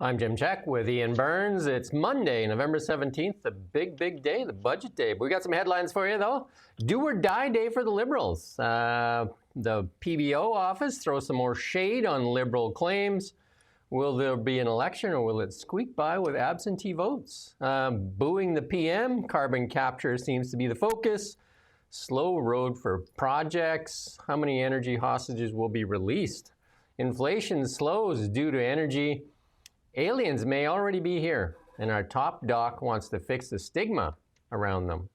I'm Jim Check with Ian Burns. It's Monday, November 17th, the big day, the budget day. But we got some headlines for you, though. Do or die day for the Liberals. The PBO office throws some more shade on Liberal claims. Will there be an election, or will it squeak by with absentee votes? Booing the PM, carbon capture seems to be the focus. Slow road for projects. How many energy hostages will be released? Inflation slows due to energy. Aliens may already be here, and our top doc wants to fix the stigma around them.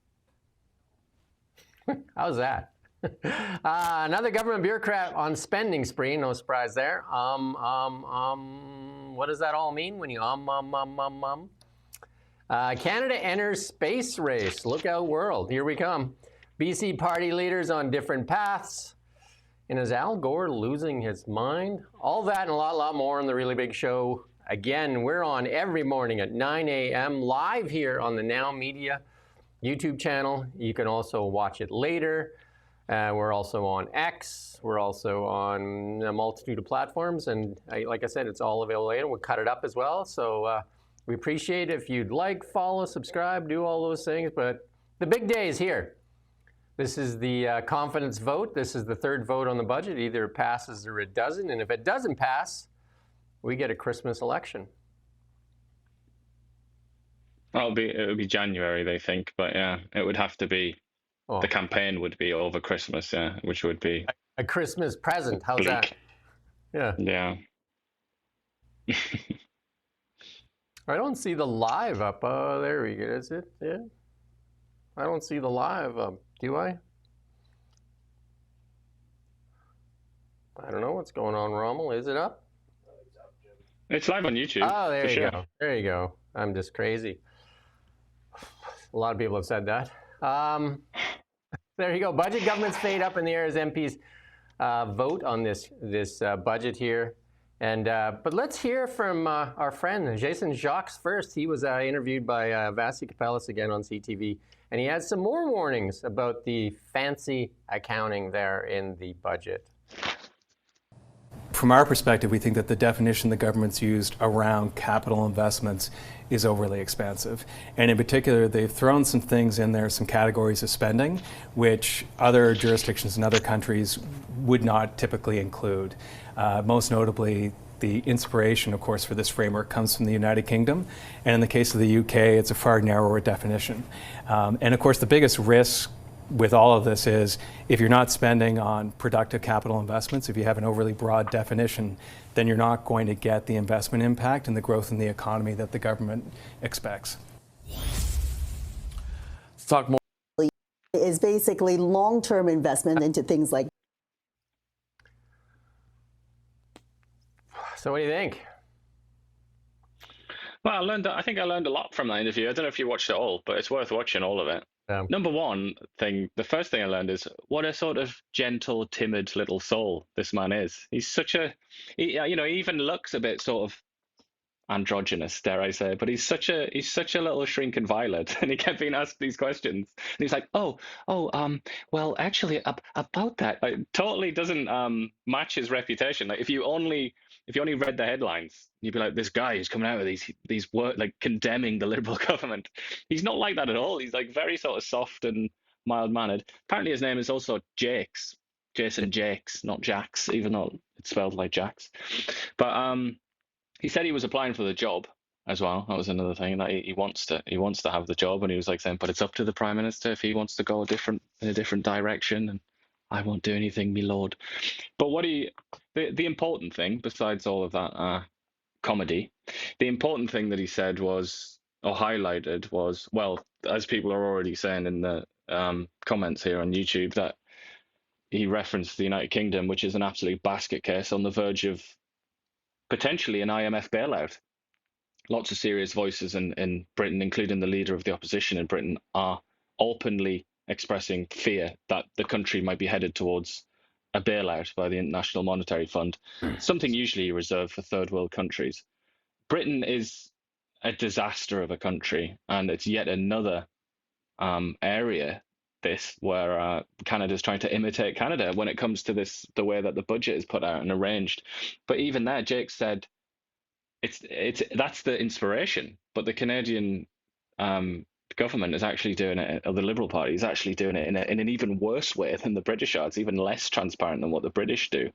How's that? Another government bureaucrat on spending spree, no surprise there. What does that all mean when you Canada enters space race. Look out, world. Here we come. BC party leaders on different paths. And is Al Gore losing his mind? All that and a lot more on the Really Big Show. Again, we're on every morning at 9 a.m. live here on the Now Media YouTube channel. You can also watch it later. We're also on X. We're also on a multitude of platforms. And like I said, it's all available later. We'll cut it up as well. So we appreciate it if you'd like, follow, subscribe, do all those things. But the big day is here. This is the confidence vote. This is the third vote on the budget. Either it passes or it doesn't. And if it doesn't pass, we get a Christmas election. It would be January, they think, but yeah, it would have to be. The campaign would be over Christmas, yeah, which would be a Christmas present. How's that? Yeah. Yeah. I don't see the live up. There we go. Is it? Yeah. I don't see the live up. Do I? I don't know what's going on, Rommel. Is it up? It's live on YouTube. Oh, there you go. There you go. I'm just crazy. A lot of people have said that. There you go. Budget government's fade up in the air as MPs vote on this budget here. And but let's hear from our friend Jason Jacques first. He was interviewed by Vasi Kapelis again on CTV, and he has some more warnings about the fancy accounting there in the budget. From our perspective, we think that the definition the government's used around capital investments is overly expansive. And in particular, they've thrown some things in there, some categories of spending, which other jurisdictions in other countries would not typically include. Most notably, the inspiration, of course, for this framework comes from the United Kingdom. And in the case of the UK, it's a far narrower definition. And of course, the biggest risk with all of this is if you're not spending on productive capital investments, if you have an overly broad definition, then you're not going to get the investment impact and the growth in the economy that the government expects. Let's talk more. Is basically long-term investment into things like. So what do you think? Well, I think I learned a lot from that interview. I don't know if you watched it all, but it's worth watching all of it. Number one thing, the first thing I learned is what a sort of gentle, timid little soul this man is. He's such he even looks a bit sort of androgynous, dare I say, but he's such a little shrinking violet, and he kept being asked these questions, and he's like, well, actually, about that, totally doesn't match his reputation. Like if you only read the headlines, you'd be like, this guy is coming out with these words like condemning the Liberal government. He's not like that at all. He's like very sort of soft and mild-mannered. Apparently his name is also Jakes, Jason Jakes, not Jax, even though it's spelled like Jax. But he said he was applying for the job as well. That was another thing, that he wants to have the job, and he was like saying, but it's up to the Prime Minister if he wants to go in a different direction, and I won't do anything, me lord. But the important thing, besides all of that comedy, the important thing that he said was, or highlighted was, well, as people are already saying in the comments here on YouTube, that he referenced the United Kingdom, which is an absolute basket case on the verge of potentially an IMF bailout. Lots of serious voices in Britain, including the leader of the opposition in Britain, are openly expressing fear that the country might be headed towards a bailout by the International Monetary Fund, something usually reserved for third world countries. Britain is a disaster of a country, and it's yet another area where Canada's trying to imitate Canada when it comes to the way that the budget is put out and arranged. But even there, Jake said that's the inspiration. But the Canadian government is actually doing it, or the Liberal Party is actually doing it in an even worse way than the British are. It's even less transparent than what the British do.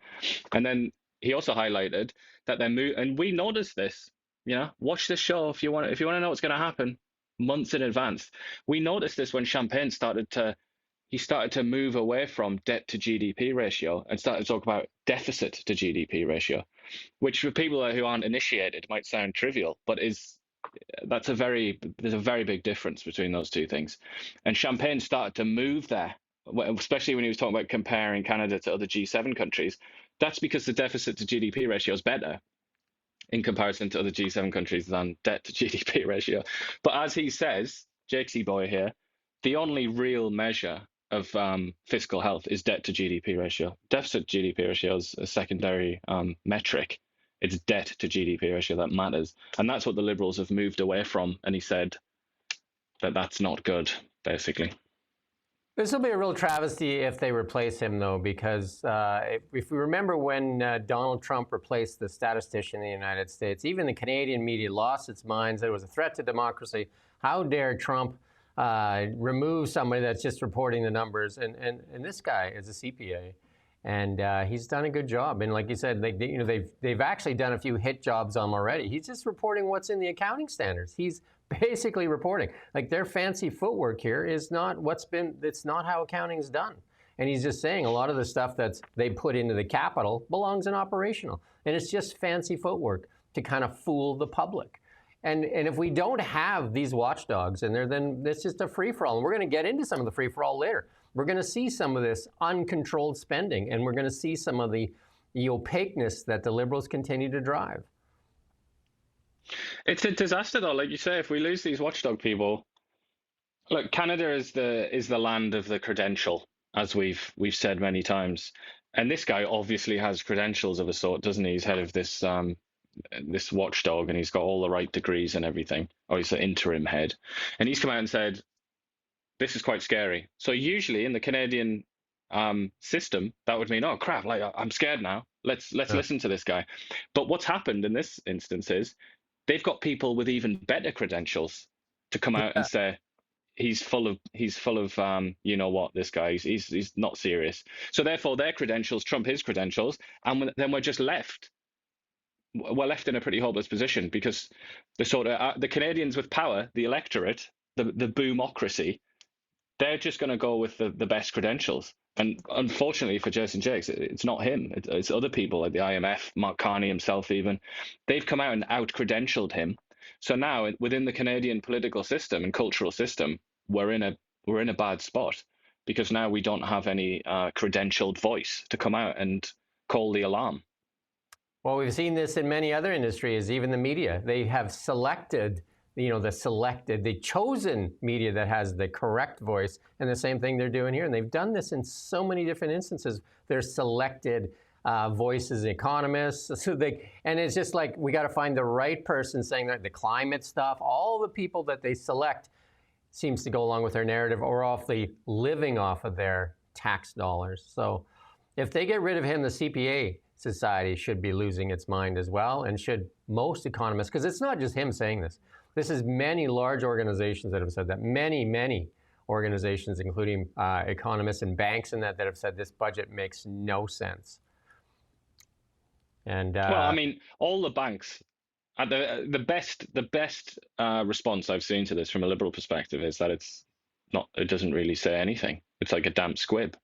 And then he also highlighted that and we noticed this. Watch this show if you want to know what's going to happen months in advance. We noticed this when Champagne started to move away from debt to GDP ratio and started to talk about deficit to GDP ratio, which for people who aren't initiated might sound trivial, but there's a very big difference between those two things. And Champagne started to move there, especially when he was talking about comparing Canada to other G7 countries. That's because the deficit to GDP ratio is better in comparison to other G7 countries than debt to GDP ratio. But as he says, Jakesy boy here, the only real measure of fiscal health is debt to GDP ratio. Deficit to GDP ratio is a secondary metric. It's debt to GDP ratio that matters. And that's what the Liberals have moved away from. And he said that that's not good, basically. This will be a real travesty if they replace him, though, because if we remember when Donald Trump replaced the statistician in the United States, even the Canadian media lost its minds. It was a threat to democracy. How dare Trump remove somebody that's just reporting the numbers? And this guy is a CPA, and he's done a good job. And like you said, they've actually done a few hit jobs on him already. He's just reporting what's in the accounting standards. He's basically reporting. Like, their fancy footwork here is not it's not how accounting is done. And he's just saying a lot of the stuff that they put into the capital belongs in operational. And it's just fancy footwork to kind of fool the public. And if we don't have these watchdogs in there, then it's just a free-for-all. And we're going to get into some of the free-for-all later. We're going to see some of this uncontrolled spending, and we're going to see some of the opaqueness that the Liberals continue to drive. It's a disaster, though. Like you say, if we lose these watchdog people, look, Canada is the land of the credential, as we've said many times. And this guy obviously has credentials of a sort, doesn't he? He's head of this watchdog, and he's got all the right degrees and everything. Or he's the interim head, and he's come out and said, "This is quite scary." So usually in the Canadian system, that would mean, "Oh crap! Like, I'm scared now. Let's listen to this guy." But what's happened in this instance is they've got people with even better credentials to come out and say he's full of you know what, this guy, he's not serious. So therefore their credentials trump his credentials, and then we're left in a pretty hopeless position, because the Canadians with power, the electorate, the boomocracy, they're just going to go with the best credentials. And unfortunately for Jason Jakes, it's not him. It's other people like the IMF, Mark Carney himself even. They've come out and out-credentialed him. So now within the Canadian political system and cultural system, we're in a bad spot, because now we don't have any credentialed voice to come out and call the alarm. Well, we've seen this in many other industries, even the media. They have selected the chosen media that has the correct voice, and the same thing they're doing here. And they've done this in so many different instances. They're selected voices, economists, and it's just like, we got to find the right person saying that. The climate stuff, all the people that they select seems to go along with their narrative, or living off of their tax dollars. So if they get rid of him, the CPA society should be losing its mind as well, and should most economists, because it's not just him saying this. This is many large organizations that have said that. Many organizations, including economists and banks, and that have said this budget makes no sense. And well, I mean, all the banks. The best response I've seen to this from a Liberal perspective is that it doesn't really say anything. It's like a damp squib.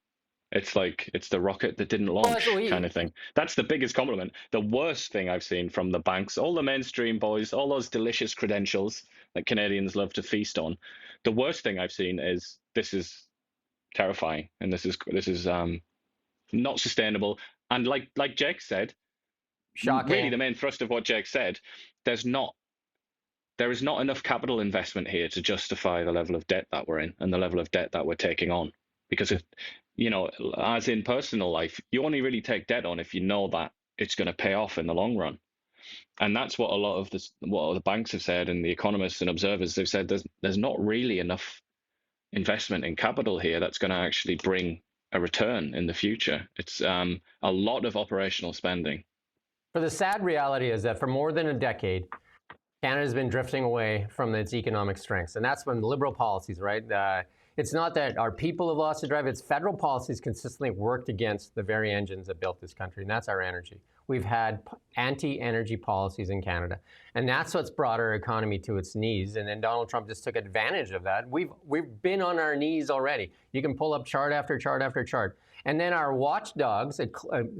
It's like it's the rocket that didn't launch kind of thing. That's the biggest compliment. The worst thing I've seen from the banks, all the mainstream boys, all those delicious credentials that Canadians love to feast on. The worst thing I've seen is, this is terrifying, and this is not sustainable. And like Jake said, shocking. Really the main thrust of what Jake said, there is not enough capital investment here to justify the level of debt that we're in and the level of debt that we're taking on. Because as in personal life, you only really take debt on if you know that it's going to pay off in the long run. And that's what a lot of what the banks have said, and the economists and observers, they've said there's not really enough investment in capital here that's going to actually bring a return in the future. It's a lot of operational spending. For the sad reality is that for more than a decade, Canada's been drifting away from its economic strengths. And that's when liberal policies, right? It's not that our people have lost the drive, it's federal policies consistently worked against the very engines that built this country, and that's our energy. We've had anti-energy policies in Canada, and that's what's brought our economy to its knees. And then Donald Trump just took advantage of that. We've been on our knees already. You can pull up chart after chart after chart. And then our watchdogs,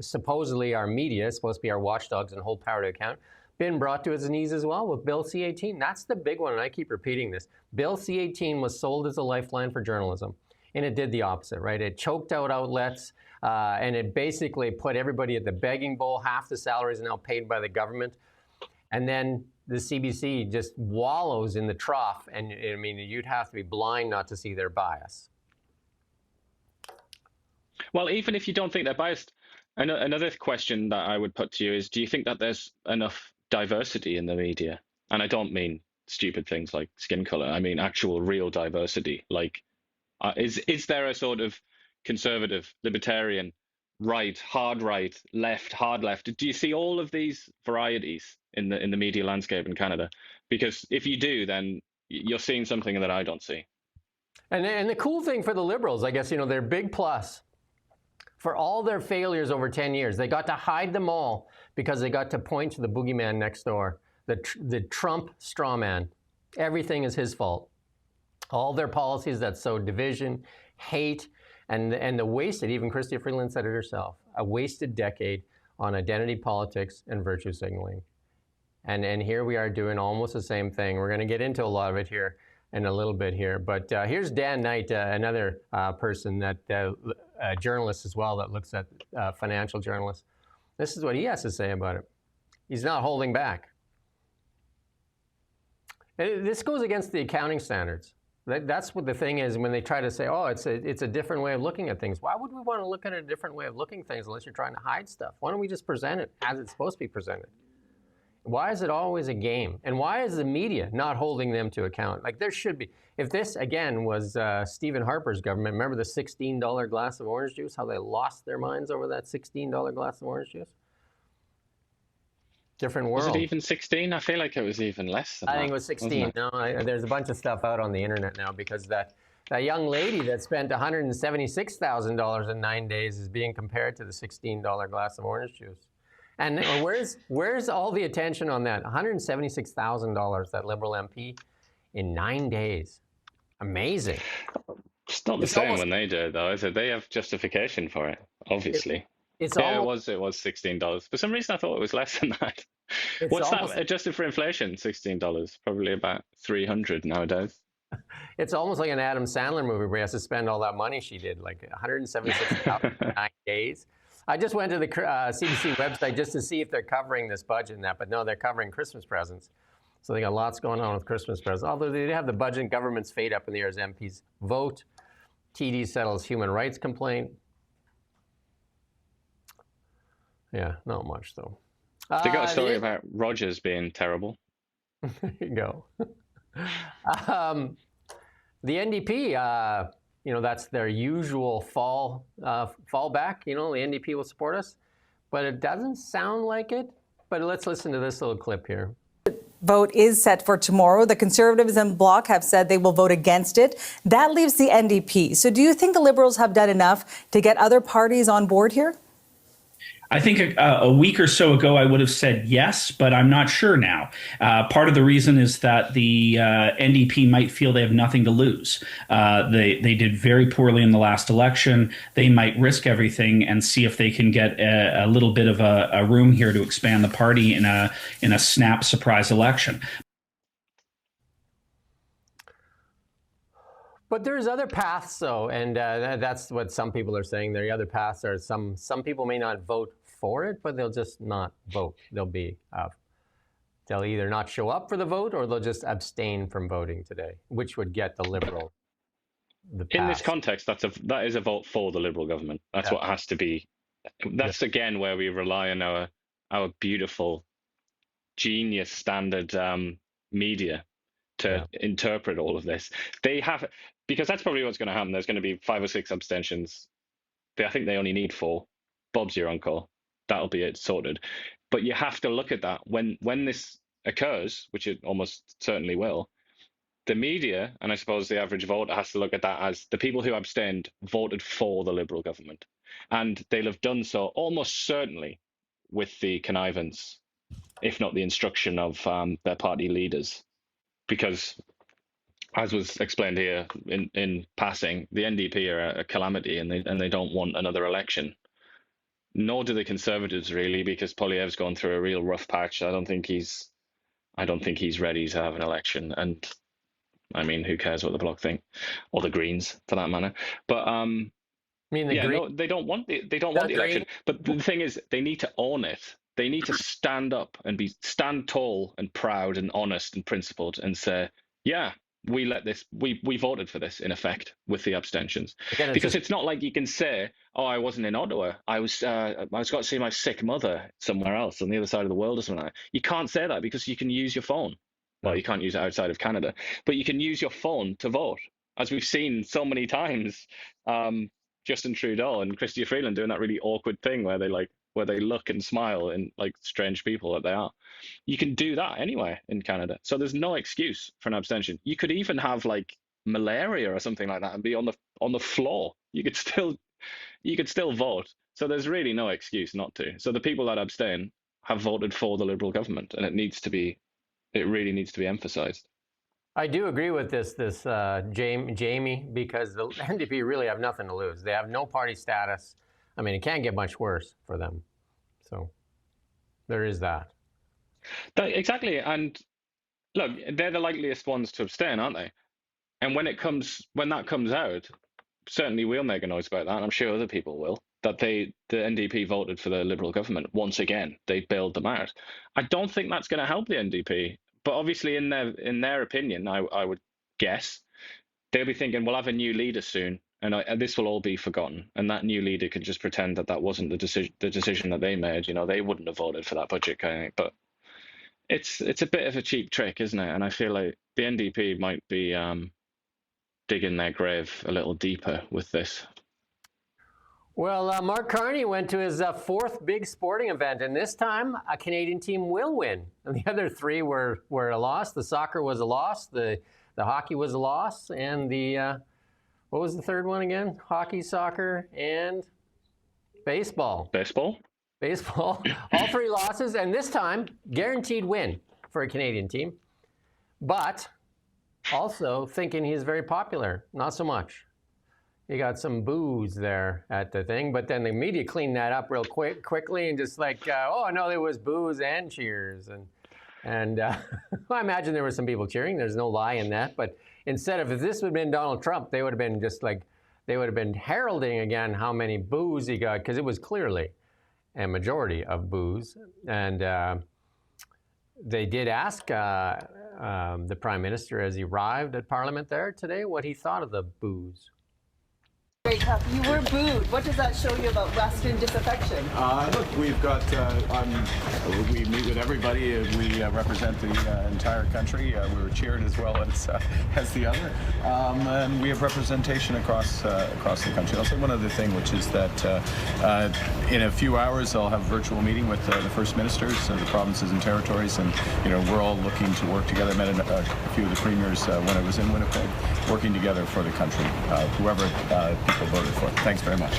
supposedly our media is supposed to be our watchdogs and hold power to account, been brought to its knees as well with Bill C-18. That's the big one, and I keep repeating this. Bill C-18 was sold as a lifeline for journalism, and it did the opposite, right? It choked out outlets, and it basically put everybody at the begging bowl. Half the salaries are now paid by the government. And then the CBC just wallows in the trough, and I mean, you'd have to be blind not to see their bias. Well, even if you don't think they're biased, another question that I would put to you is, do you think that there's enough diversity in the media? And I don't mean stupid things like skin color. I mean actual real diversity. Like, is there a sort of conservative, libertarian, right, hard right, left, hard left? Do you see all of these varieties in the media landscape in Canada? Because if you do, then you're seeing something that I don't see. And the cool thing for the Liberals, I guess, you know, their big plus for all their failures over 10 years, they got to hide them all because they got to point to the boogeyman next door, the Trump straw man. Everything is his fault. All their policies that sow division, hate, and the wasted, even Chrystia Freeland said it herself, a wasted decade on identity politics and virtue signaling. And here we are doing almost the same thing. We're going to get into a lot of it here in a little bit here. But here's Dan Knight, another person that a journalist as well that looks at financial journalists. This is what he has to say about it. He's not holding back. This goes against the accounting standards. That's what the thing is when they try to say, oh, it's a different way of looking at things. Why would we want to look at a different way of looking at things unless you're trying to hide stuff? Why don't we just present it as it's supposed to be presented? Why is it always a game? And why is the media not holding them to account? Like, there should be. If this, again, was Stephen Harper's government, remember the $16 glass of orange juice, how they lost their minds over that $16 glass of orange juice? Different world. Was it even 16? I feel like it was even less than that. I think it was 16. No, there's a bunch of stuff out on the internet now because that young lady that spent $176,000 in 9 days is being compared to the $16 glass of orange juice. And where's all the attention on that? $176,000, that Liberal MP, in 9 days. Amazing. It's not the same when they do it, though, is it? They have justification for it, obviously. It was $16. For some reason, I thought it was less than that. What's that adjusted for inflation? $16, probably about $300 nowadays. It's almost like an Adam Sandler movie where he has to spend all that money she did, like $176,000 in 9 days. I just went to the CBC website just to see if they're covering this budget and that, but no, they're covering Christmas presents. So they got lots going on with Christmas presents. Although they have the budget and government's fate up in the air as MPs vote. TD settles human rights complaint. Yeah, not much though. They got a story about Rogers being terrible. There you go. The NDP, you know, that's their usual fallback. You know, the NDP will support us, but it doesn't sound like it. But let's listen to this little clip here. Vote is set for tomorrow. The Conservatives and Bloc have said they will vote against it. That leaves the NDP. So do you think the Liberals have done enough to get other parties on board here? I think a week or so ago, I would have said yes, but I'm not sure now. Part of the reason is that the NDP might feel they have nothing to lose. They did very poorly in the last election. They might risk everything and see if they can get a little bit of a room here to expand the party in a snap surprise election. But there's other paths, though, and that's what some people are saying. The other paths are some people may not vote for it, but they'll just not vote. They'll either not show up for the vote or they'll just abstain from voting today, which would get the Liberal the pass. In this context, that is a vote for the Liberal government. That's what has to be. That's again where we rely on our beautiful, genius standard media to interpret all of this. They have, because that's probably what's going to happen. There's going to be 5 or 6 abstentions. I think they only need 4. Bob's your uncle. That'll be it sorted. But you have to look at that when this occurs, which it almost certainly will. The media, and I suppose the average voter, has to look at that as the people who abstained voted for the Liberal government. And they'll have done so almost certainly with the connivance, if not the instruction of their party leaders. Because, as was explained here in passing, the NDP are a calamity, and they don't want another election. Nor do the Conservatives, really, because Poilievre's gone through a real rough patch. I don't think he's ready to have an election. And I mean, who cares what the Bloc think, or the Greens, for that matter? But they don't want the election. But the thing is, they need to own it. They need to stand up and stand tall and proud and honest and principled and say, yeah, we voted for this, in effect, with the abstentions. Because it's not like you can say, oh, I wasn't in Ottawa. I was got to see my sick mother somewhere else on the other side of the world or something like that. You can't say that because you can use your phone. Well, you can't use it outside of Canada, but you can use your phone to vote, as we've seen so many times. Justin Trudeau and Chrystia Freeland doing that really awkward thing where they look and smile and like strange people that they are. You can do that anyway in Canada, so there's no excuse for an abstention. You could even have like malaria or something like that and be on the floor. You could still vote. So there's really no excuse not to. So the people that abstain have voted for the Liberal government, and it really needs to be emphasized. I do agree with this Jamie, because the NDP really have nothing to lose. They have no party status. I mean, it can't get much worse for them. So there is that. Exactly. And look, they're the likeliest ones to abstain, aren't they? And when that comes out, certainly we'll make a noise about that, and I'm sure other people will, that the NDP voted for the Liberal government once again. They bailed them out. I don't think that's going to help the NDP. But obviously, in their opinion, I would guess, they'll be thinking, we'll have a new leader soon, and this will all be forgotten. And that new leader can just pretend that wasn't the decision that they made. You know, they wouldn't have voted for that budget kind of thing. But it's a bit of a cheap trick, isn't it? And I feel like the NDP might be digging their grave a little deeper with this. Well, Mark Carney went to his fourth big sporting event, and this time a Canadian team will win. And the other three were a loss. The soccer was a loss. The hockey was a loss. And the what was the third one again? Hockey, soccer, and baseball. Baseball. All three losses, and this time guaranteed win for a Canadian team. But also thinking he's very popular. Not so much. You got some boos there at the thing, but then the media cleaned that up real quickly and just like, oh no, there was boos and cheers, and I imagine there were some people cheering. There's no lie in that. But instead of, if this would have been Donald Trump, they would have been just like, they would have been heralding again how many boos he got, because it was clearly a majority of boos. And they did ask the Prime Minister as he arrived at Parliament there today what he thought of the boos. Very tough. You were booed. What does that show you about Western disaffection? Look, we've got, we meet with everybody. We represent the entire country. We were cheered as well as the other. And we have representation across the country. I'll say one other thing, which is that in a few hours I'll have a virtual meeting with the First Ministers of the provinces and territories, and we're all looking to work together. I met a few of the premiers when I was in Winnipeg, working together for the country, whoever people voted for. Thanks very much.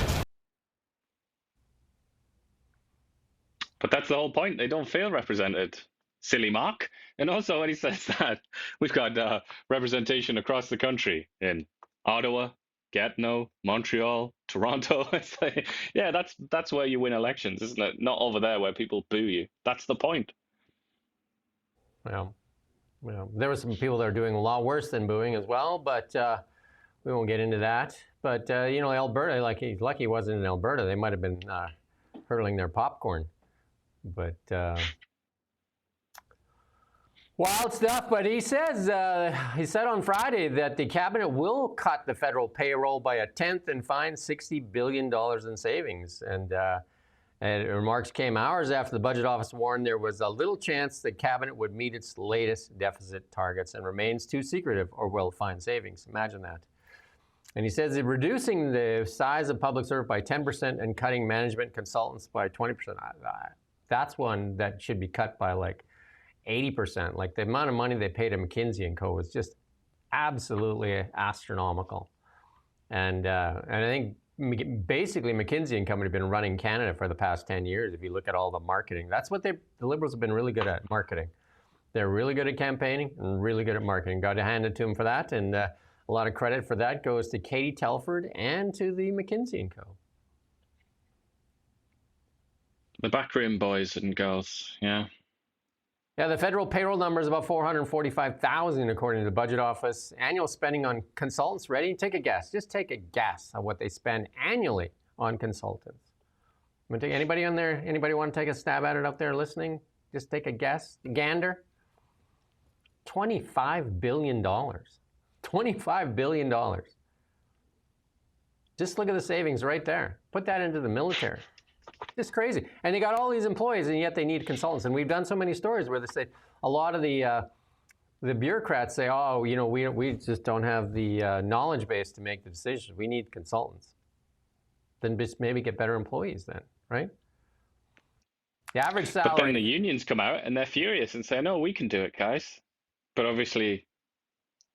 But that's the whole point. They don't feel represented. Silly Mark. And also when he says that, we've got representation across the country in Ottawa, Gatineau, Montreal, Toronto. It's like, yeah, that's where you win elections, isn't it? Not over there where people boo you. That's the point. Well, there were some people that are doing a lot worse than booing as well, but we won't get into that. But, Alberta, like he's lucky he wasn't in Alberta. They might have been hurling their popcorn. But wild stuff. But he says, he said on Friday that the cabinet will cut the federal payroll by a tenth and find $60 billion in savings. And remarks came hours after the Budget Office warned there was a little chance the cabinet would meet its latest deficit targets and remains too secretive or will find savings. Imagine that. And he says that reducing the size of public service by 10% and cutting management consultants by 20%. That's one that should be cut by like 80%. Like the amount of money they pay to McKinsey & Co. is just absolutely astronomical. And I think basically McKinsey & Company have been running Canada for the past 10 years. If you look at all the marketing, that's what the Liberals have been really good at, marketing. They're really good at campaigning and really good at marketing. Got to hand it to them for that. And a lot of credit for that goes to Katie Telford and to the McKinsey & Co. The backroom boys and girls, yeah. Yeah, the federal payroll number is about 445,000 according to the Budget Office. Annual spending on consultants, ready? Take a guess. Just take a guess of what they spend annually on consultants. Anybody on there? Anybody want to take a stab at it out there listening? Just take a guess. Gander. $25 billion. $25 billion. Just look at the savings right there. Put that into the military. Just crazy. And they got all these employees, and yet they need consultants. And we've done so many stories where they say a lot of the bureaucrats say, oh, you know, we just don't have the knowledge base to make the decisions. We need consultants. Then just maybe get better employees then, right? The average salary. But then the unions come out and they're furious and say, no, we can do it, guys. But obviously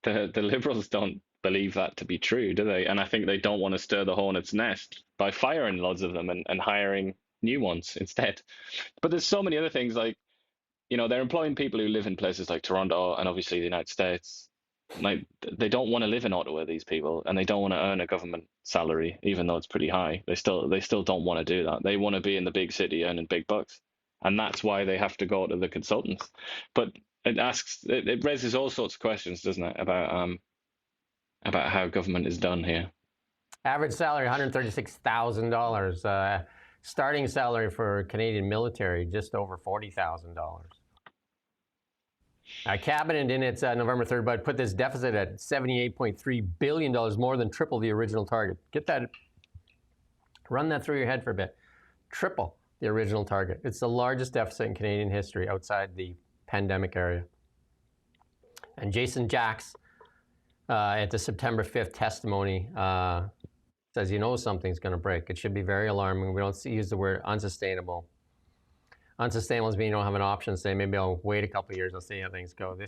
the Liberals don't believe that to be true, do they? And I think they don't want to stir the hornet's nest by firing lots of them and hiring new ones instead. But there's so many other things, like, you know, they're employing people who live in places like Toronto and obviously the United States. Like, they don't want to live in Ottawa, these people, and they don't want to earn a government salary, even though it's pretty high. They still don't want to do that. They want to be in the big city earning big bucks. And that's why they have to go to the consultants. But it raises all sorts of questions, doesn't it, about how government is done here. Average salary, $136,000. Starting salary for Canadian military, just over $40,000. Cabinet in its November 3rd budget put this deficit at $78.3 billion, more than triple the original target. Get that, run that through your head for a bit. Triple the original target. It's the largest deficit in Canadian history outside the pandemic area. And Jason Jacks, at the September 5th testimony, says, you know, something's going to break. It should be very alarming. We don't use the word unsustainable. Unsustainable is mean you don't have an option to say, maybe I'll wait a couple of years, I'll see how things go.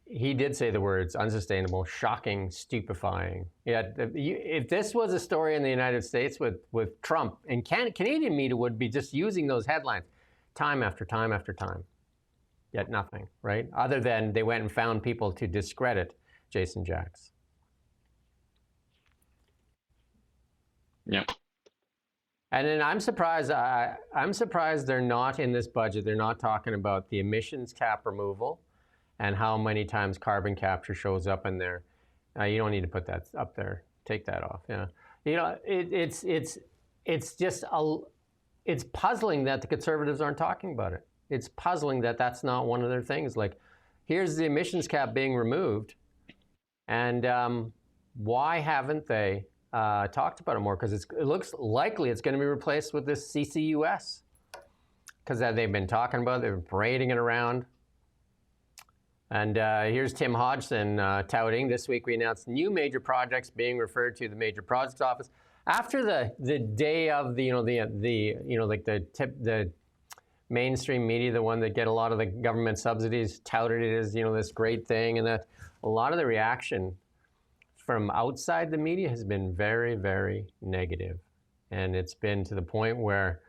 He did say the words unsustainable, shocking, stupefying. Yet, if this was a story in the United States with Trump, and Canadian media would be just using those headlines time after time after time. Yet nothing, right? Other than they went and found people to discredit Jason Jacks. Yeah. And then I'm surprised they're not in this budget. They're not talking about the emissions cap removal and how many times carbon capture shows up in there. You don't need to put that up there. Take that off. Yeah. You know, it's puzzling that the Conservatives aren't talking about it. It's puzzling that that's not one of their things. Like, here's the emissions cap being removed, and why haven't they talked about it more? Because it looks likely it's going to be replaced with this CCUS, because they've been talking about it, they've been parading it around. And here's Tim Hodgson touting, this week we announced new major projects being referred to the Major Projects Office. After the day of the mainstream media, the one that get a lot of the government subsidies, touted it as, this great thing, and that a lot of the reaction from outside the media has been very, very negative. And it's been to the point where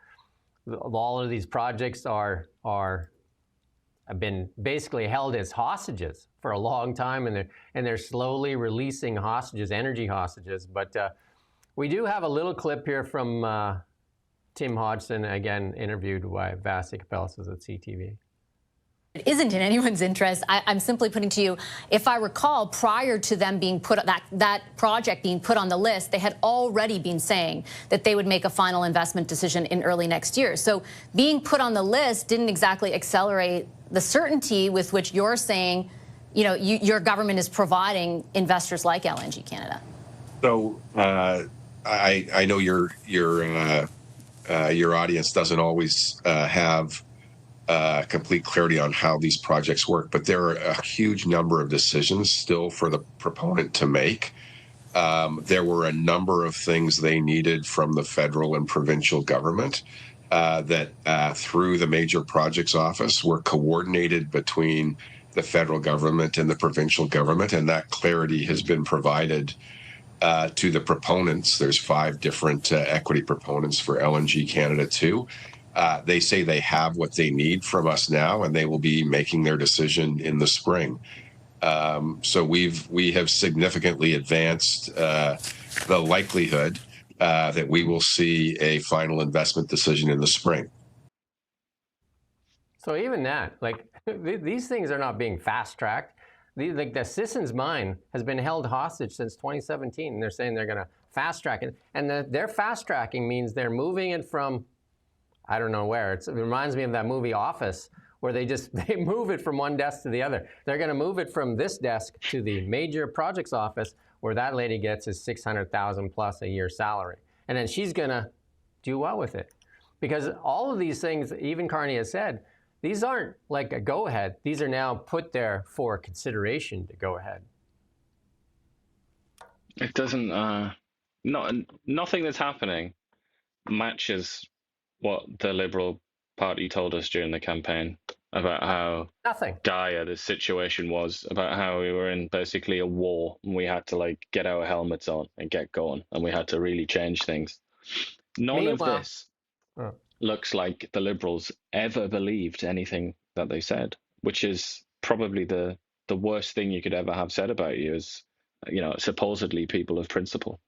all of these projects have been basically held as hostages for a long time, and they're slowly releasing hostages, energy hostages. But we do have a little clip here from Tim Hodgson, again interviewed by Vasi Kapelis at CTV. It isn't in anyone's interest. I'm simply putting to you, if I recall, prior to them being put, that project being put on the list, they had already been saying that they would make a final investment decision in early next year. So being put on the list didn't exactly accelerate the certainty with which you're saying, your government is providing investors like LNG Canada. So I know your audience doesn't always have complete clarity on how these projects work, but there are a huge number of decisions still for the proponent to make. There were a number of things they needed from the federal and provincial government, that through the Major Projects Office were coordinated between the federal government and the provincial government, and that clarity has been provided to the proponents. There's 5 different equity proponents for LNG Canada 2. They say they have what they need from us now, and they will be making their decision in the spring. So we have significantly advanced the likelihood that we will see a final investment decision in the spring. So even that, like, these things are not being fast-tracked. Like the Sissons mine has been held hostage since 2017, and they're saying they're going to fast-track it. And their fast-tracking means they're moving it from, I don't know where. It reminds me of that movie Office, where they move it from one desk to the other. They're going to move it from this desk to the Major Projects Office, where that lady gets his $600,000 plus a year salary. And then she's going to do what with it? Because all of these things, even Carney has said, these aren't like a go-ahead. These are now put there for consideration to go ahead. It doesn't, nothing that's happening matches what the Liberal Party told us during the campaign about how dire the situation was, about how we were in basically a war and we had to like get our helmets on and get going, and we had to really change things. None of this looks like the Liberals ever believed anything that they said, which is probably the worst thing you could ever have said about you as, you know, supposedly people of principle.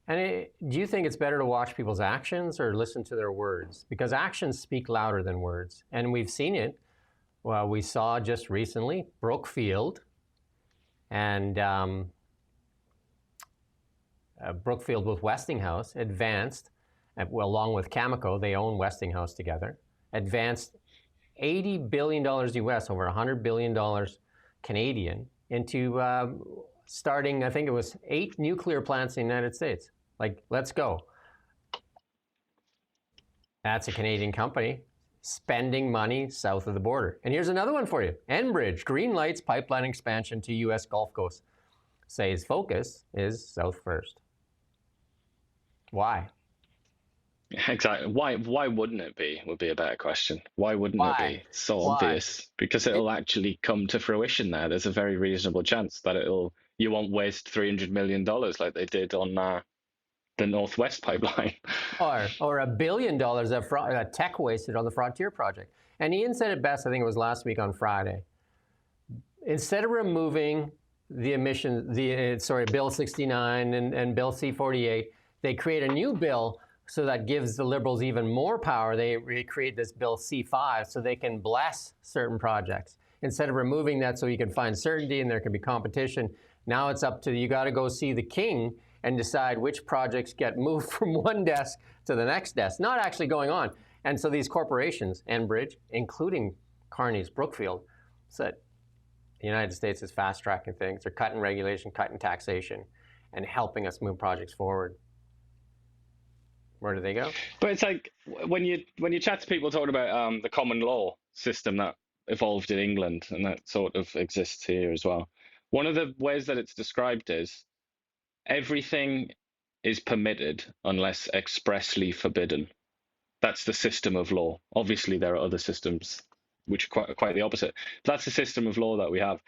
And do you think it's better to watch people's actions or listen to their words? Because actions speak louder than words. And we've seen it. Well, we saw just recently Brookfield and Brookfield with Westinghouse advanced, along with Cameco, they own Westinghouse together, advanced $80 billion US, over $100 billion Canadian, into starting, I think it was 8 nuclear plants in the United States. Like, let's go. That's a Canadian company spending money south of the border. And here's another one for you. Enbridge green lights pipeline expansion to U.S. Gulf Coast. Says focus is south first. Why? Exactly. Why wouldn't it be, would be a better question. Why wouldn't it be? It's so obvious. Because it'll actually come to fruition there. There's a very reasonable chance that you won't waste $300 million like they did on the Northwest pipeline. or $1 billion that Tech wasted on the Frontier project. And Ian said it best, I think it was last week on Friday. Instead of removing the emissions, Bill 69 and Bill C-48, they create a new bill so that gives the Liberals even more power. They recreate this Bill C-5 so they can bless certain projects. Instead of removing that so you can find certainty and there can be competition, now it's up to you got to go see the king and decide which projects get moved from one desk to the next desk, not actually going on. And so these corporations, Enbridge, including Carney's Brookfield, said the United States is fast-tracking things. They're cutting regulation, cutting taxation, and helping us move projects forward. Where do they go? But it's like when you chat to people talking about the common law system that evolved in England and that sort of exists here as well. One of the ways that it's described is everything is permitted unless expressly forbidden. That's the system of law. Obviously, there are other systems which are quite the opposite. That's the system of law that we have.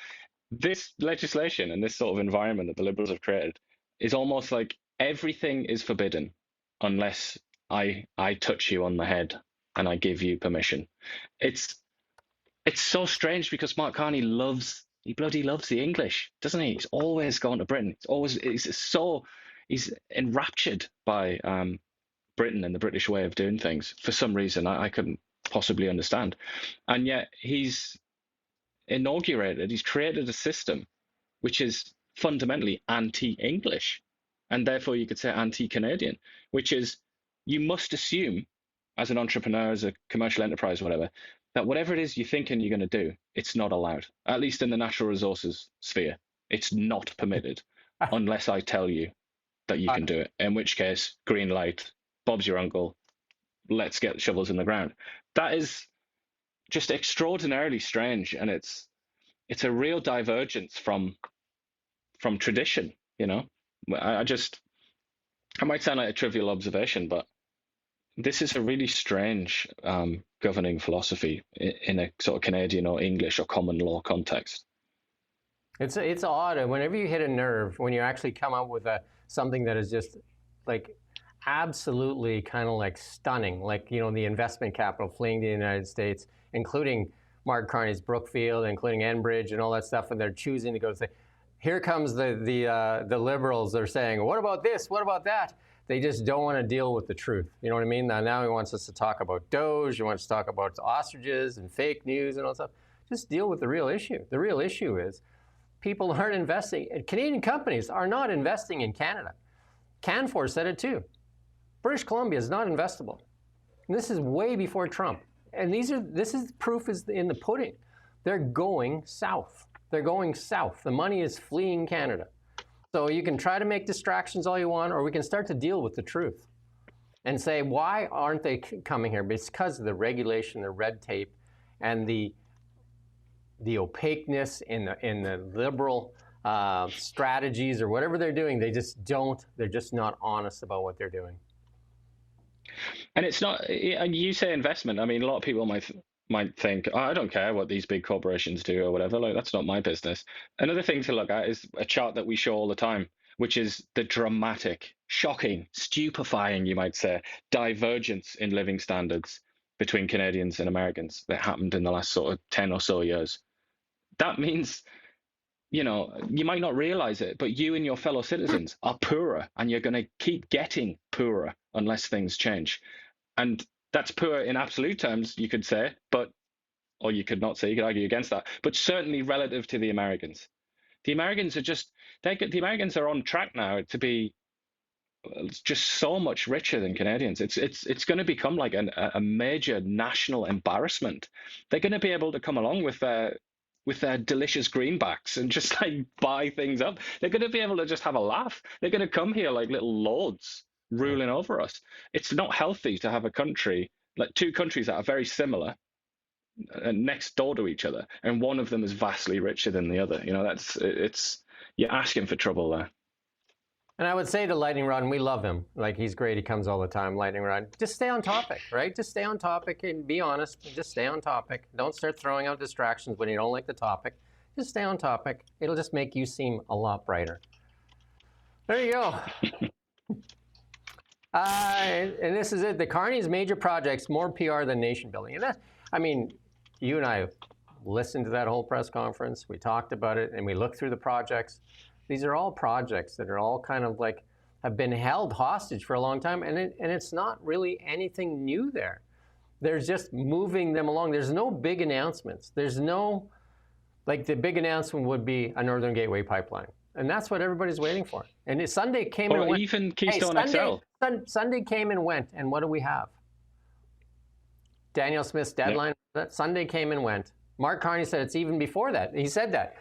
This legislation and this sort of environment that the Liberals have created is almost like everything is forbidden unless I touch you on the head and I give you permission. It's so strange because Mark Carney he bloody loves the English, doesn't he? He's always gone to Britain. He's enraptured by Britain and the British way of doing things for some reason I couldn't possibly understand. And yet he's created a system which is fundamentally anti-English, and therefore you could say anti-Canadian, which is you must assume as an entrepreneur, as a commercial enterprise, whatever, that whatever it is you're thinking you're going to do, it's not allowed. At least in the natural resources sphere, it's not permitted unless I tell you that you can do it. In which case, green light, Bob's your uncle, let's get shovels in the ground. That is just extraordinarily strange, and it's a real divergence from tradition. You know, I might sound like a trivial observation, but this is a really strange governing philosophy in a sort of Canadian or English or common law context. It's odd. Whenever you hit a nerve, when you actually come up with something that is just like absolutely kind of like stunning, like, you know, the investment capital fleeing to the United States, including Mark Carney's Brookfield, including Enbridge and all that stuff, and they're choosing to go say, here comes the Liberals. They're saying, what about this? What about that? They just don't want to deal with the truth. You know what I mean? Now he wants us to talk about Doge. He wants to talk about ostriches and fake news and all that stuff. Just deal with the real issue. The real issue is people aren't investing. Canadian companies are not investing in Canada. Canfor said it too. British Columbia is not investable. And this is way before Trump. And this is proof is in the pudding. They're going south. They're going south. The money is fleeing Canada. So you can try to make distractions all you want, or we can start to deal with the truth and say, why aren't they coming here? Because of the regulation, the red tape, and the opaqueness in the liberal strategies or whatever they're doing. They're just not honest about what they're doing. And it's not, and you say investment. I mean, a lot of people might think, oh, I don't care what these big corporations do or whatever. Like, that's not my business. Another thing to look at is a chart that we show all the time, which is the dramatic, shocking, stupefying, you might say, divergence in living standards between Canadians and Americans that happened in the last sort of 10 or so years. That means, you know, you might not realize it, but you and your fellow citizens are poorer, and you're going to keep getting poorer unless things change. And that's poor in absolute terms, you could say, or you could not say, you could argue against that, but certainly relative to the Americans. The Americans are on track now to be just so much richer than Canadians. It's going to become like a major national embarrassment. They're going to be able to come along with their delicious greenbacks and just like buy things up. They're going to be able to just have a laugh. They're going to come here like little lords ruling over us. It's not healthy to have a country, like two countries that are very similar and next door to each other, and one of them is vastly richer than the other. You know, you're asking for trouble there. And I would say to Lightning Rod, and we love him, like he's great, he comes all the time, Lightning Rod, just stay on topic, right? Just stay on topic and be honest, just stay on topic. Don't start throwing out distractions when you don't like the topic. Just stay on topic. It'll just make you seem a lot brighter. There you go. And this is it. The Carney's major projects, more PR than nation building. And that, I mean, you and I listened to that whole press conference. We talked about it, and we looked through the projects. These are all projects that are all kind of like have been held hostage for a long time, and it's not really anything new there. There's just moving them along. There's no big announcements. There's no, like the big announcement would be a Northern Gateway pipeline. And that's what everybody's waiting for. And Sunday came and went. Or even Keystone XL. Sunday came and went, and what do we have? Daniel Smith's deadline. Yep. That Sunday came and went. Mark Carney said it's even before that. He said that.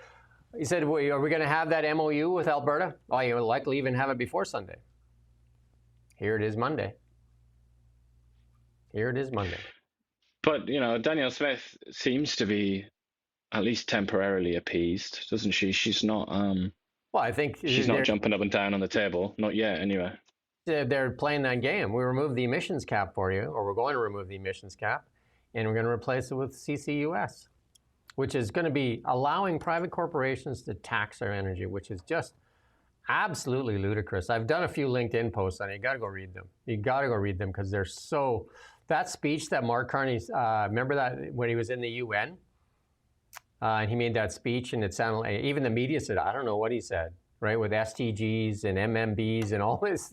He said, are we going to have that MOU with Alberta? Oh, you'll likely even have it before Sunday. Here it is Monday. Here it is Monday. But, you know, Danielle Smith seems to be at least temporarily appeased, doesn't she? She's not... well, I think... She's not jumping up and down on the table. Not yet, anyway. They're playing that game. We removed the emissions cap for you, or we're going to remove the emissions cap, and we're going to replace it with CCUS, which is going to be allowing private corporations to tax our energy, which is just absolutely ludicrous. I've done a few LinkedIn posts on it. You got to go read them. You got to go read them because they're so... That speech that Mark Carney, remember that when he was in the UN? And he made that speech, and it sounded like, even the media said, I don't know what he said, right? With STGs and MMBs and all these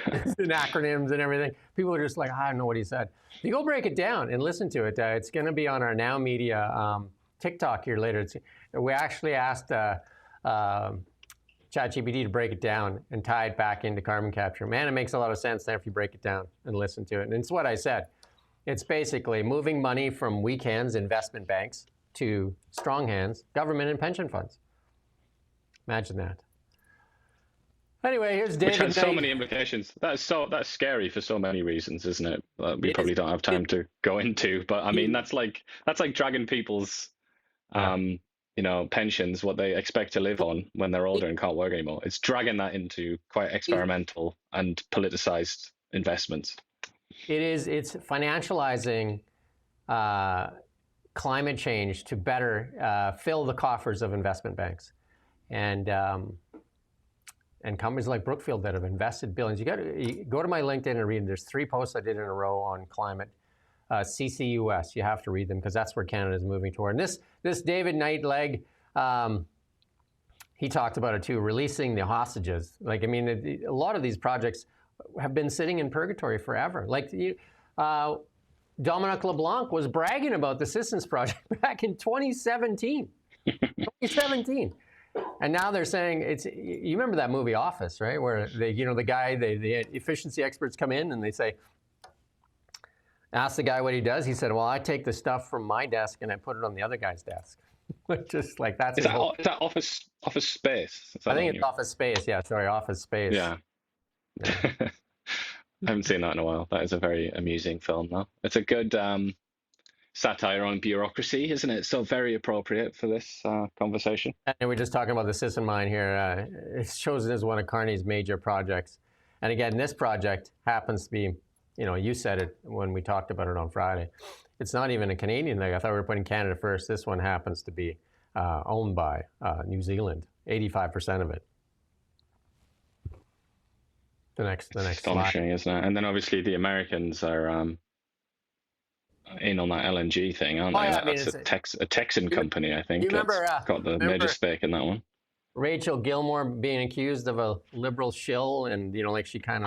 acronyms and everything. People are just like, I don't know what he said. You go break it down and listen to it. It's going to be on our Now Media TikTok here later. We actually asked ChatGPT to break it down and tie it back into carbon capture. Man, it makes a lot of sense there if you break it down and listen to it. And it's what I said. It's basically moving money from weak hands, investment banks, to strong hands, government and pension funds. Imagine that. Anyway, here's David. Which has so many implications. That's scary for so many reasons, isn't it? We probably don't have time to go into, but I mean, that's like dragging people's, pensions, what they expect to live on when they're older and can't work anymore. It's dragging that into quite experimental and politicized investments. It's financializing climate change to better fill the coffers of investment banks, and companies like Brookfield that have invested billions. You go to my LinkedIn and read them. There's 3 posts I did in a row on climate. CCUS, you have to read them because that's where Canada is moving toward. And this David Knightleg, he talked about it too, releasing the hostages. Like, I mean, a lot of these projects have been sitting in purgatory forever. Like, Dominic LeBlanc was bragging about the Systems Project back in 2017. 2017. And now they're saying you remember that movie Office, right? Where the efficiency experts come in and they say, ask the guy what he does. He said, well, I take the stuff from my desk and I put it on the other guy's desk. Just like that's. Is that Office Space? I think it's Office Space. Yeah, sorry, Office Space. Yeah. I haven't seen that in a while. That is a very amusing film, though. It's a good satire on bureaucracy, isn't it? So very appropriate for this conversation. And we're just talking about the system mine here. It's chosen as one of Carney's major projects. And again, this project happens to be, you said it when we talked about it on Friday. It's not even a Canadian thing. I thought we were putting Canada first. This one happens to be owned by New Zealand, 85% of it. The next astonishing, slide. Isn't it? And then obviously the Americans are in on that LNG thing, aren't they? Yeah, that's a Texan company, I think. You remember, got the major stake in that one. Rachel Gilmore being accused of a liberal shill, and she's kind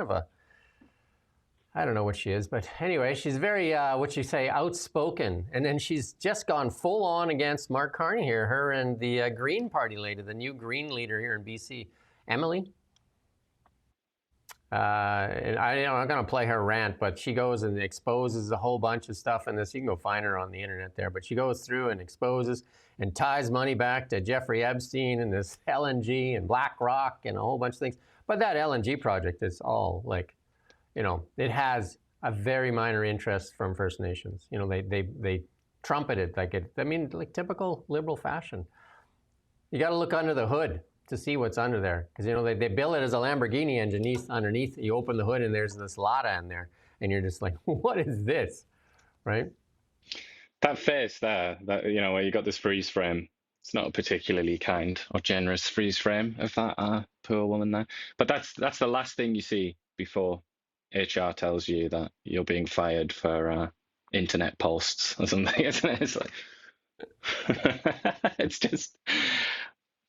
of a, I don't know what she is, but anyway, she's very outspoken, and then she's just gone full on against Mark Carney here. Her and the Green Party leader, the new Green leader here in BC, Emily. And I'm not going to play her rant, but she goes and exposes a whole bunch of stuff in this. You can go find her on the internet there, but she goes through and exposes and ties money back to Jeffrey Epstein and this LNG and BlackRock and a whole bunch of things. But that LNG project is all it has a very minor interest from First Nations. They trumpet it like typical liberal fashion. You got to look under the hood to see what's under there, because they bill it as a Lamborghini engine. Underneath, you open the hood and there's this Lada in there, and you're just like, what is this, right? That face there, where you got this freeze frame, it's not a particularly kind or generous freeze frame of that poor woman there. But that's the last thing you see before HR tells you that you're being fired for internet posts or something, isn't it? It's like, it's just.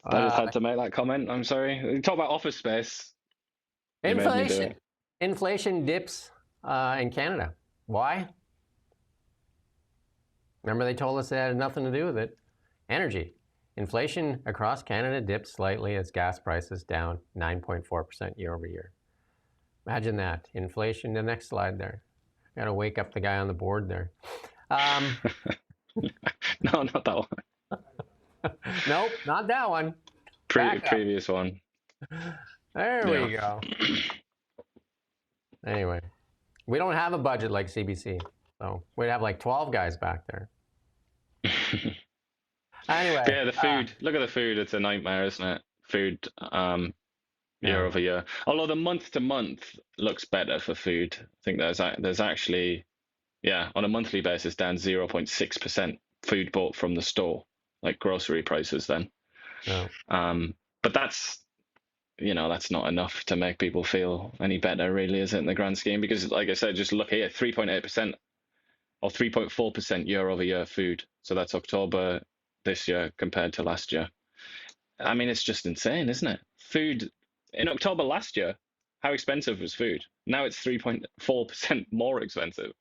I just had to make that comment. I'm sorry. Talk about Office Space. Inflation dips in Canada. Why? Remember they told us it had nothing to do with it. Energy. Inflation across Canada dipped slightly as gas prices down 9.4% year over year. Imagine that. Inflation, the next slide there. Got to wake up the guy on the board there. No, not that one. Nope, not that one. Previous one. There we go. Anyway, we don't have a budget like CBC, so we'd have like 12 guys back there. Anyway. Yeah, the food. Look at the food. It's a nightmare, isn't it? Food year over year. Although the month to month looks better for food. I think there's actually, on a monthly basis, down 0.6% food bought from the store. Like grocery prices then. But that's not enough to make people feel any better, really, is it, in the grand scheme? Because like I said, just look here, 3.8% or 3.4% year over year food. So that's October this year compared to last year. I mean, it's just insane, isn't it? Food in October last year, how expensive was food? Now it's 3.4% more expensive.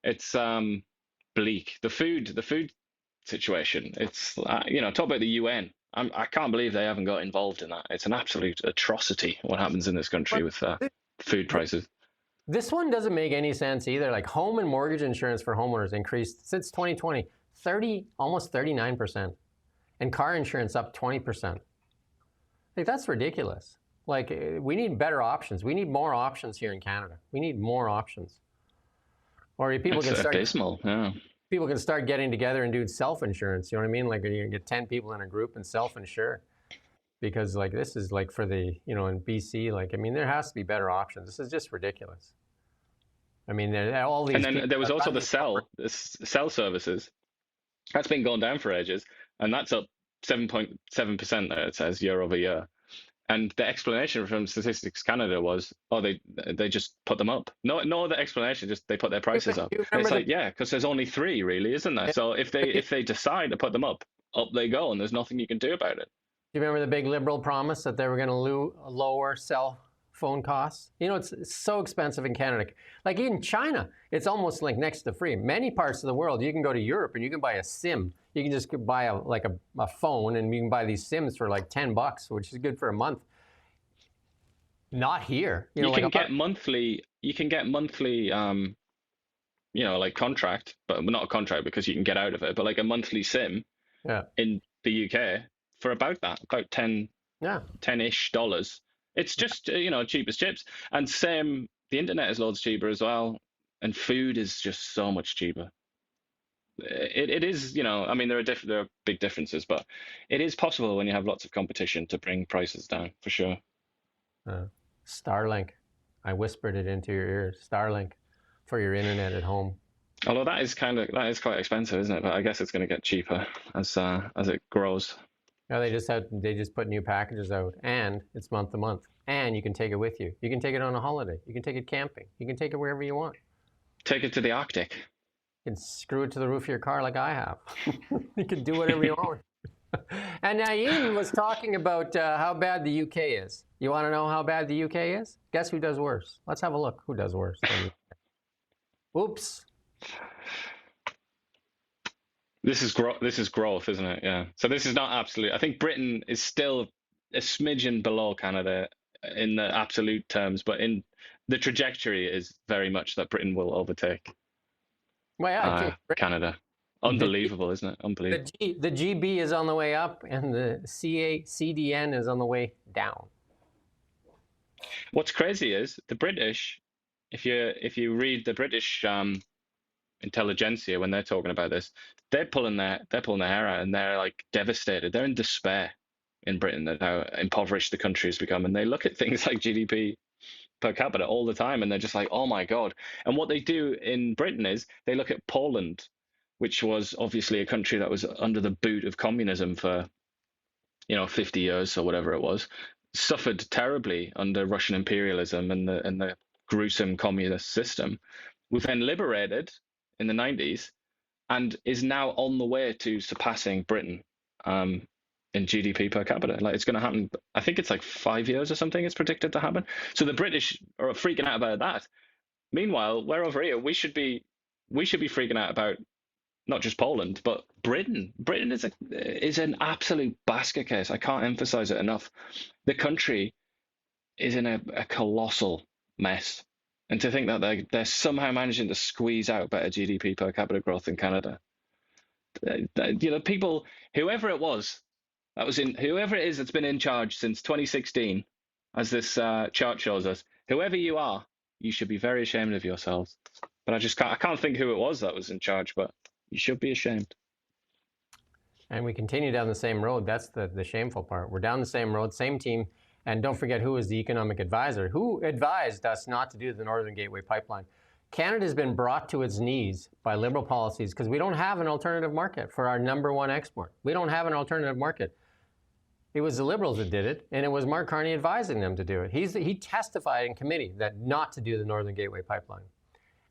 It's bleak. The food situation. It's talk about the UN. I can't believe they haven't got involved in that. It's an absolute atrocity what happens in this country with food prices. This one doesn't make any sense either. Like home and mortgage insurance for homeowners increased since 2020, almost 39%, and car insurance up 20%. Like that's ridiculous. Like we need better options. We need more options here in Canada. We need more options. Or people can start. Abysmal. Yeah. People can start getting together and do self-insurance. You know what I mean? Like you can get 10 people in a group and self-insure, because like this is like for the in BC. Like I mean, there has to be better options. This is just ridiculous. I mean, all these. And then there was also the cell services. That's been going down for ages, and that's up 7.7% there, it says, year over year. And the explanation from Statistics Canada was, oh, they just put them up. No other explanation, just they put their prices up. And it's like, yeah, because there's only 3 really, isn't there? So if they decide to put them up they go, and there's nothing you can do about it. Do you remember the big Liberal promise that they were going to lower cell phone costs? You know, it's so expensive in Canada. Like in China, it's almost like next to free. Many parts of the world, you can go to Europe and you can buy a SIM. You can just buy a phone, and you can buy these SIMs for like $10, which is good for a month. Not here. You can get monthly. You can get monthly. Like contract, but not a contract because you can get out of it. But like a monthly SIM. Yeah. In the UK for about 10-ish dollars. It's just cheap as chips. And same, the internet is loads cheaper as well, and food is just so much cheaper. It is, I mean, there are big differences, but it is possible when you have lots of competition to bring prices down for sure. Starlink, I whispered it into your ear. Starlink for your internet at home. Although that is quite expensive, isn't it? But I guess it's going to get cheaper as it grows. Yeah, they just put new packages out, and it's month to month, and you can take it with you. You can take it on a holiday. You can take it camping. You can take it wherever you want. Take it to the Arctic. You can screw it to the roof of your car like I have. You can do whatever you want. And now Ian was talking about how bad the UK is. You want to know how bad the UK is? Guess who does worse? Let's have a look. Who does worse? Oops. This is growth, isn't it? Yeah. So this is not absolute. I think Britain is still a smidgen below Canada in the absolute terms, but in the trajectory is very much that Britain will overtake Canada. Unbelievable, isn't it? Unbelievable. The GB is on the way up, and the CDN is on the way down. What's crazy is the British. If you read the British intelligentsia when they're talking about this, they're pulling their hair out, and they're like devastated. They're in despair in Britain at how impoverished the country has become, and they look at things like GDP per capita all the time, and they're just like, oh my god. And what they do in Britain is they look at Poland, which was obviously a country that was under the boot of communism for 50 years or whatever it was, suffered terribly under Russian imperialism and the gruesome communist system, was then liberated in the 90s and is now on the way to surpassing Britain in GDP per capita. Like, it's going to happen, I think it's like 5 years or something it's predicted to happen. So the British are freaking out about that. Meanwhile, we're over here, we should be freaking out about not just Poland, but Britain. Britain is an absolute basket case. I can't emphasize it enough. The country is in a colossal mess. And to think that they're somehow managing to squeeze out better GDP per capita growth in Canada. People, whoever it is that's been in charge since 2016, as this chart shows us, whoever you are, you should be very ashamed of yourselves. But I can't think who it was that was in charge, but you should be ashamed. And we continue down the same road. That's the shameful part. We're down the same road, same team. And don't forget who is the economic advisor, who advised us not to do the Northern Gateway Pipeline. Canada has been brought to its knees by Liberal policies because we don't have an alternative market for our #1 export. We don't have an alternative market. It was the Liberals that did it, and it was Mark Carney advising them to do it. He testified in committee that not to do the Northern Gateway Pipeline.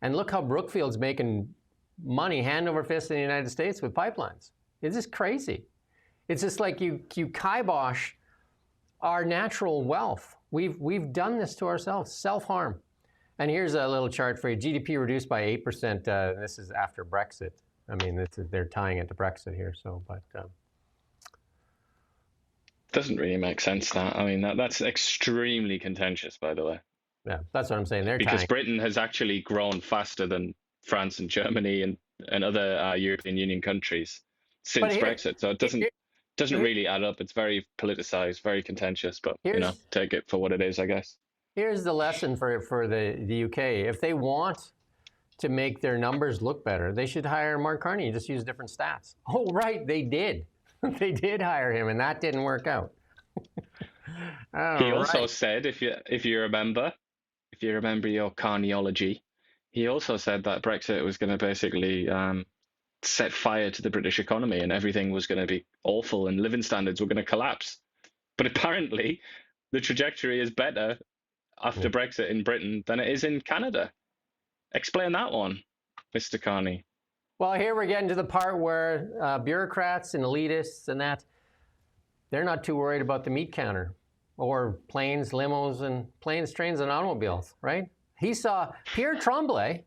And look how Brookfield's making money hand over fist in the United States with pipelines. It's just crazy. It's just like you kibosh our natural wealth. We've done this to ourselves, self-harm. And here's a little chart for you. GDP reduced by 8%. This is after Brexit. I mean, they're tying it to Brexit here. So, but doesn't really make sense. That, I mean, that's extremely contentious, by the way. Yeah, that's what I'm saying. Because Britain has actually grown faster than France and Germany and other European Union countries since Brexit. So it doesn't really add up. It's very politicized, very contentious, but take it for what it is, I guess. Here's the lesson for the UK. If they want to make their numbers look better, they should hire Mark Carney and just use different stats. Oh, right, they did. They did hire him, and that didn't work out. He also said, if you remember your Carneyology, he also said that Brexit was going to basically set fire to the British economy and everything was going to be awful and living standards were going to collapse. But apparently, the trajectory is better after Brexit in Britain than it is in Canada. Explain that one, Mr. Carney. Well, here we're getting to the part where bureaucrats and elitists and that, they're not too worried about the meat counter or planes, limos, and planes, trains, and automobiles, right? He saw Pierre Tremblay,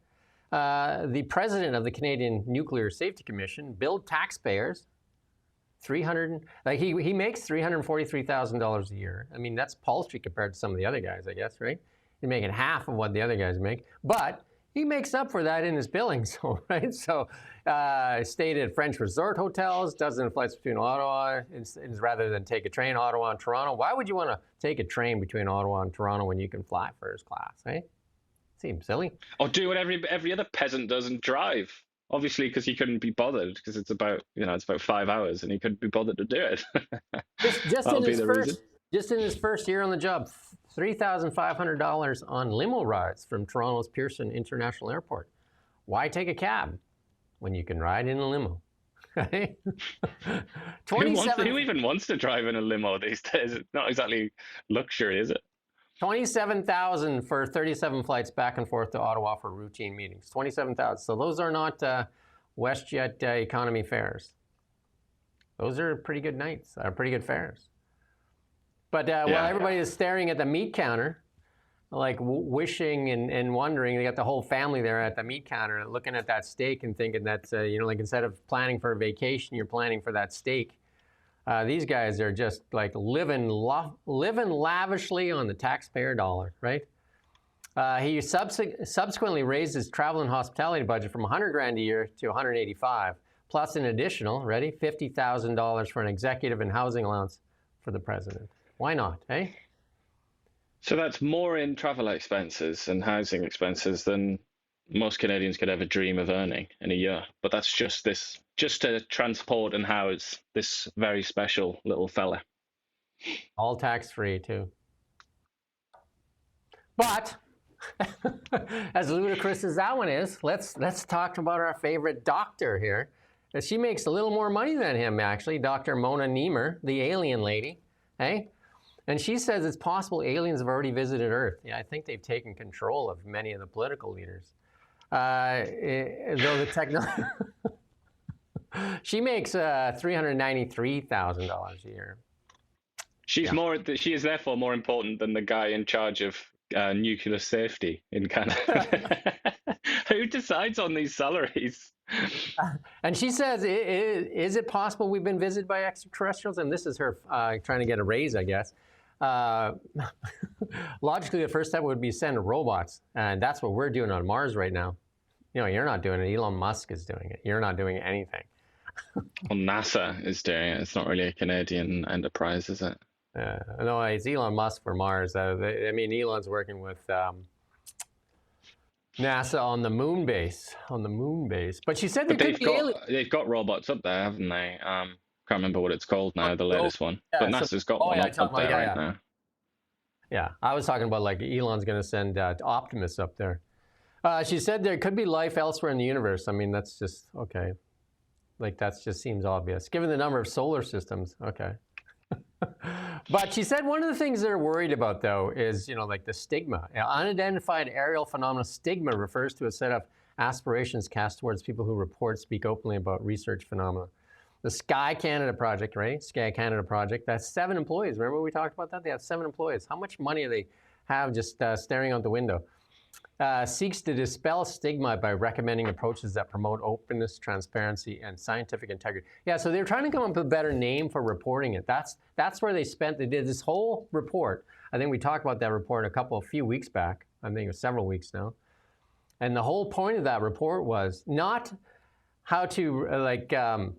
the president of the Canadian Nuclear Safety Commission, billed taxpayers he makes $343,000 a year. I mean, that's paltry compared to some of the other guys, I guess, right? He's making half of what the other guys make, but he makes up for that in his billings, right? So stayed at French resort hotels, dozen flights between Ottawa, rather than take a train, Ottawa and Toronto. Why would you want to take a train between Ottawa and Toronto when you can fly first class, right? Seems silly. Or do what every other peasant does and drive. Obviously, because he couldn't be bothered, because it's about 5 hours, and he couldn't be bothered to do it. Just in his first year on the job, $3,500 on limo rides from Toronto's Pearson International Airport. Why take a cab when you can ride in a limo? Right? Who even wants to drive in a limo these days? It's not exactly luxury, is it? $27,000 for 37 flights back and forth to Ottawa for routine meetings. $27,000. So those are not WestJet economy fares. Those are pretty good nights, pretty good fares. But while everybody is staring at the meat counter, like wishing and wondering, they got the whole family there at the meat counter looking at that steak and thinking that, like instead of planning for a vacation, you're planning for that steak. These guys are just like living lavishly on the taxpayer dollar, right? He subsequently raised his travel and hospitality budget from $100,000 a year to $185,000, plus an additional, ready, $50,000 for an executive and housing allowance for the president. Why not, eh? So that's more in travel expenses and housing expenses than most Canadians could ever dream of earning in a year. But that's just to transport and house this very special little fella. All tax-free, too. But as ludicrous as that one is, let's talk about our favorite doctor here. She makes a little more money than him, actually, Dr. Mona Nemer, the alien lady, eh? And she says it's possible aliens have already visited Earth. Yeah, I think they've taken control of many of the political leaders. Though the technology, she makes $393,000 a year. She is therefore more important than the guy in charge of nuclear safety in Canada. Who decides on these salaries? And she says, is it possible we've been visited by extraterrestrials? And this is her trying to get a raise, I guess. Logically, the first step would be send robots. And that's what we're doing on Mars right now. You're not doing it. Elon Musk is doing it. You're not doing anything. Well, NASA is doing it. It's not really a Canadian enterprise, is it? No, it's Elon Musk for Mars. Elon's working with NASA on the moon base. But she said they've got robots up there, haven't they? Can't remember what it's called now, the latest one. Yeah, but NASA's got one up there right now. Yeah, I was talking about like Elon's going to send Optimus up there. She said there could be life elsewhere in the universe. I mean, that's just, okay. Like, that just seems obvious. Given the number of solar systems, okay. But she said one of the things they're worried about, though, is, like the stigma. Unidentified aerial phenomena stigma refers to a set of aspirations cast towards people who speak openly about research phenomena. The Sky Canada project, right? Sky Canada project, that's 7 employees. Remember we talked about that? They have 7 employees. How much money do they have just staring out the window? Seeks to dispel stigma by recommending approaches that promote openness, transparency, and scientific integrity. Yeah, so they're trying to come up with a better name for reporting it. That's where they did this whole report. I think we talked about that report a few weeks back. I think it was several weeks now. And the whole point of that report was not how to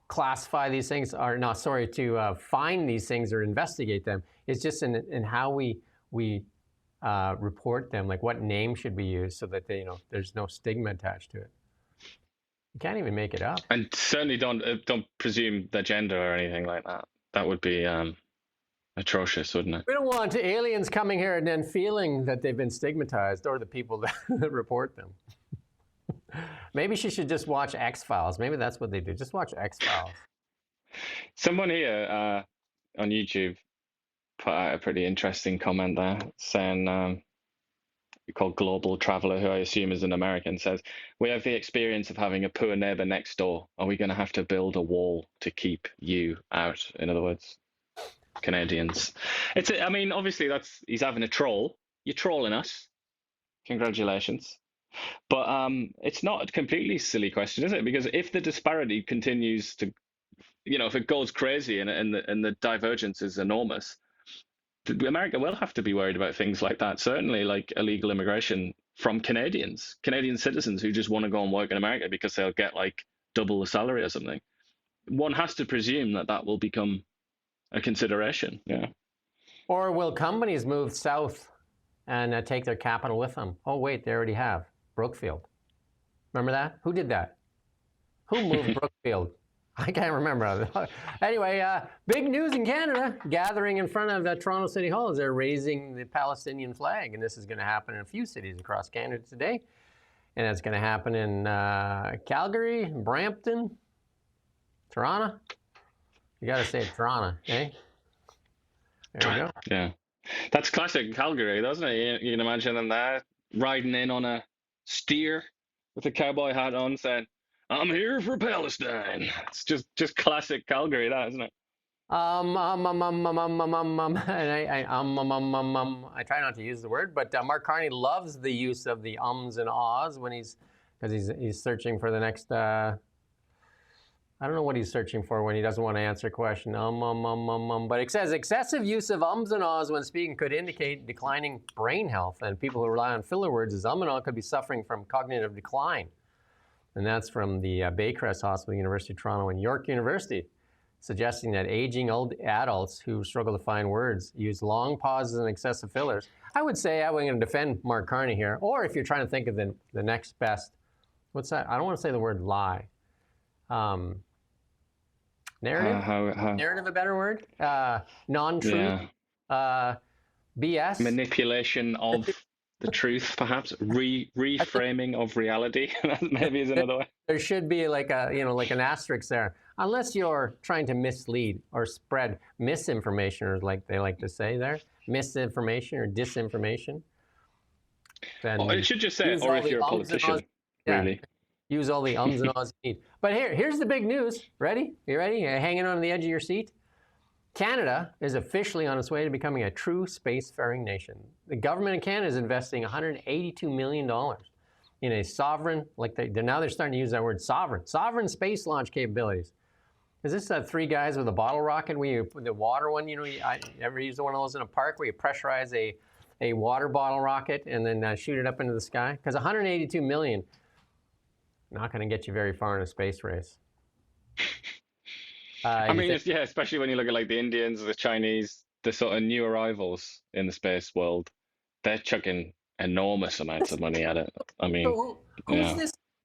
classify these things, to find these things or investigate them. It's just in how we report them, like what name should we use so that there's no stigma attached to it. You can't even make it up. And certainly don't presume their gender or anything like that. That would be atrocious, wouldn't it? We don't want aliens coming here and then feeling that they've been stigmatized, or the people that report them. Maybe she should just watch X-Files. Maybe that's what they do. Just watch X-Files. Someone here on YouTube put out a pretty interesting comment there, saying, called Global Traveler, who I assume is an American, says, "We have the experience of having a poor neighbor next door. Are we going to have to build a wall to keep you out?" In other words, Canadians. I mean, obviously he's having a troll. You're trolling us. Congratulations. But it's not a completely silly question, is it? Because if the disparity continues to, if it goes crazy and the divergence is enormous, America will have to be worried about things like that. Certainly, like illegal immigration from Canadian citizens who just want to go and work in America because they'll get like double the salary or something. One has to presume that will become a consideration. Yeah. Or will companies move south and take their capital with them? Oh wait, they already have Brookfield. Remember that? Who did that? Who moved Brookfield? I can't remember. Anyway, big news in Canada. Gathering in front of Toronto City Hall as they're raising the Palestinian flag. And this is going to happen in a few cities across Canada today. And it's going to happen in Calgary, Brampton, Toronto. You got to say Toronto, eh? There we go. Yeah. That's classic Calgary, doesn't it? You can imagine them there riding in on a steer with a cowboy hat on saying, "I'm here for Palestine." It's just classic Calgary, that, isn't it? And I try not to use the word, but Mark Carney loves the use of the ums and ahs when he's searching for the next. I don't know what he's searching for when he doesn't want to answer a question. But it says excessive use of ums and ahs when speaking could indicate declining brain health, and people who rely on filler words as and ah could be suffering from cognitive decline. And that's from the Baycrest Hospital, University of Toronto, and York University, suggesting that aging old adults who struggle to find words use long pauses and excessive fillers. I would say I'm going to defend Mark Carney here, or if you're trying to think of the next best, what's that? I don't want to say the word lie. Narrative? Narrative a better word? Non-truth? Yeah. BS? Manipulation of the truth, perhaps. Reframing of reality, maybe is another way. There should be like an asterisk there. Unless you're trying to mislead or spread misinformation, or like they like to say there, misinformation or disinformation. Then it should just say, or if you're a politician, really. Use all the ums and ahs you need. But here's the big news. Ready? You ready? You're hanging on the edge of your seat? Canada is officially on its way to becoming a true spacefaring nation. The government of Canada is investing $182 million in a sovereign, now they're starting to use that word sovereign space launch capabilities. Is this three guys with a bottle rocket where you put the water one, I ever used one of those in a park where you pressurize a water bottle rocket and then shoot it up into the sky? Because $182 million, not going to get you very far in a space race. Especially when you look at like the Indians, the Chinese, the sort of new arrivals in the space world, they're chucking enormous amounts of money at it. I mean, so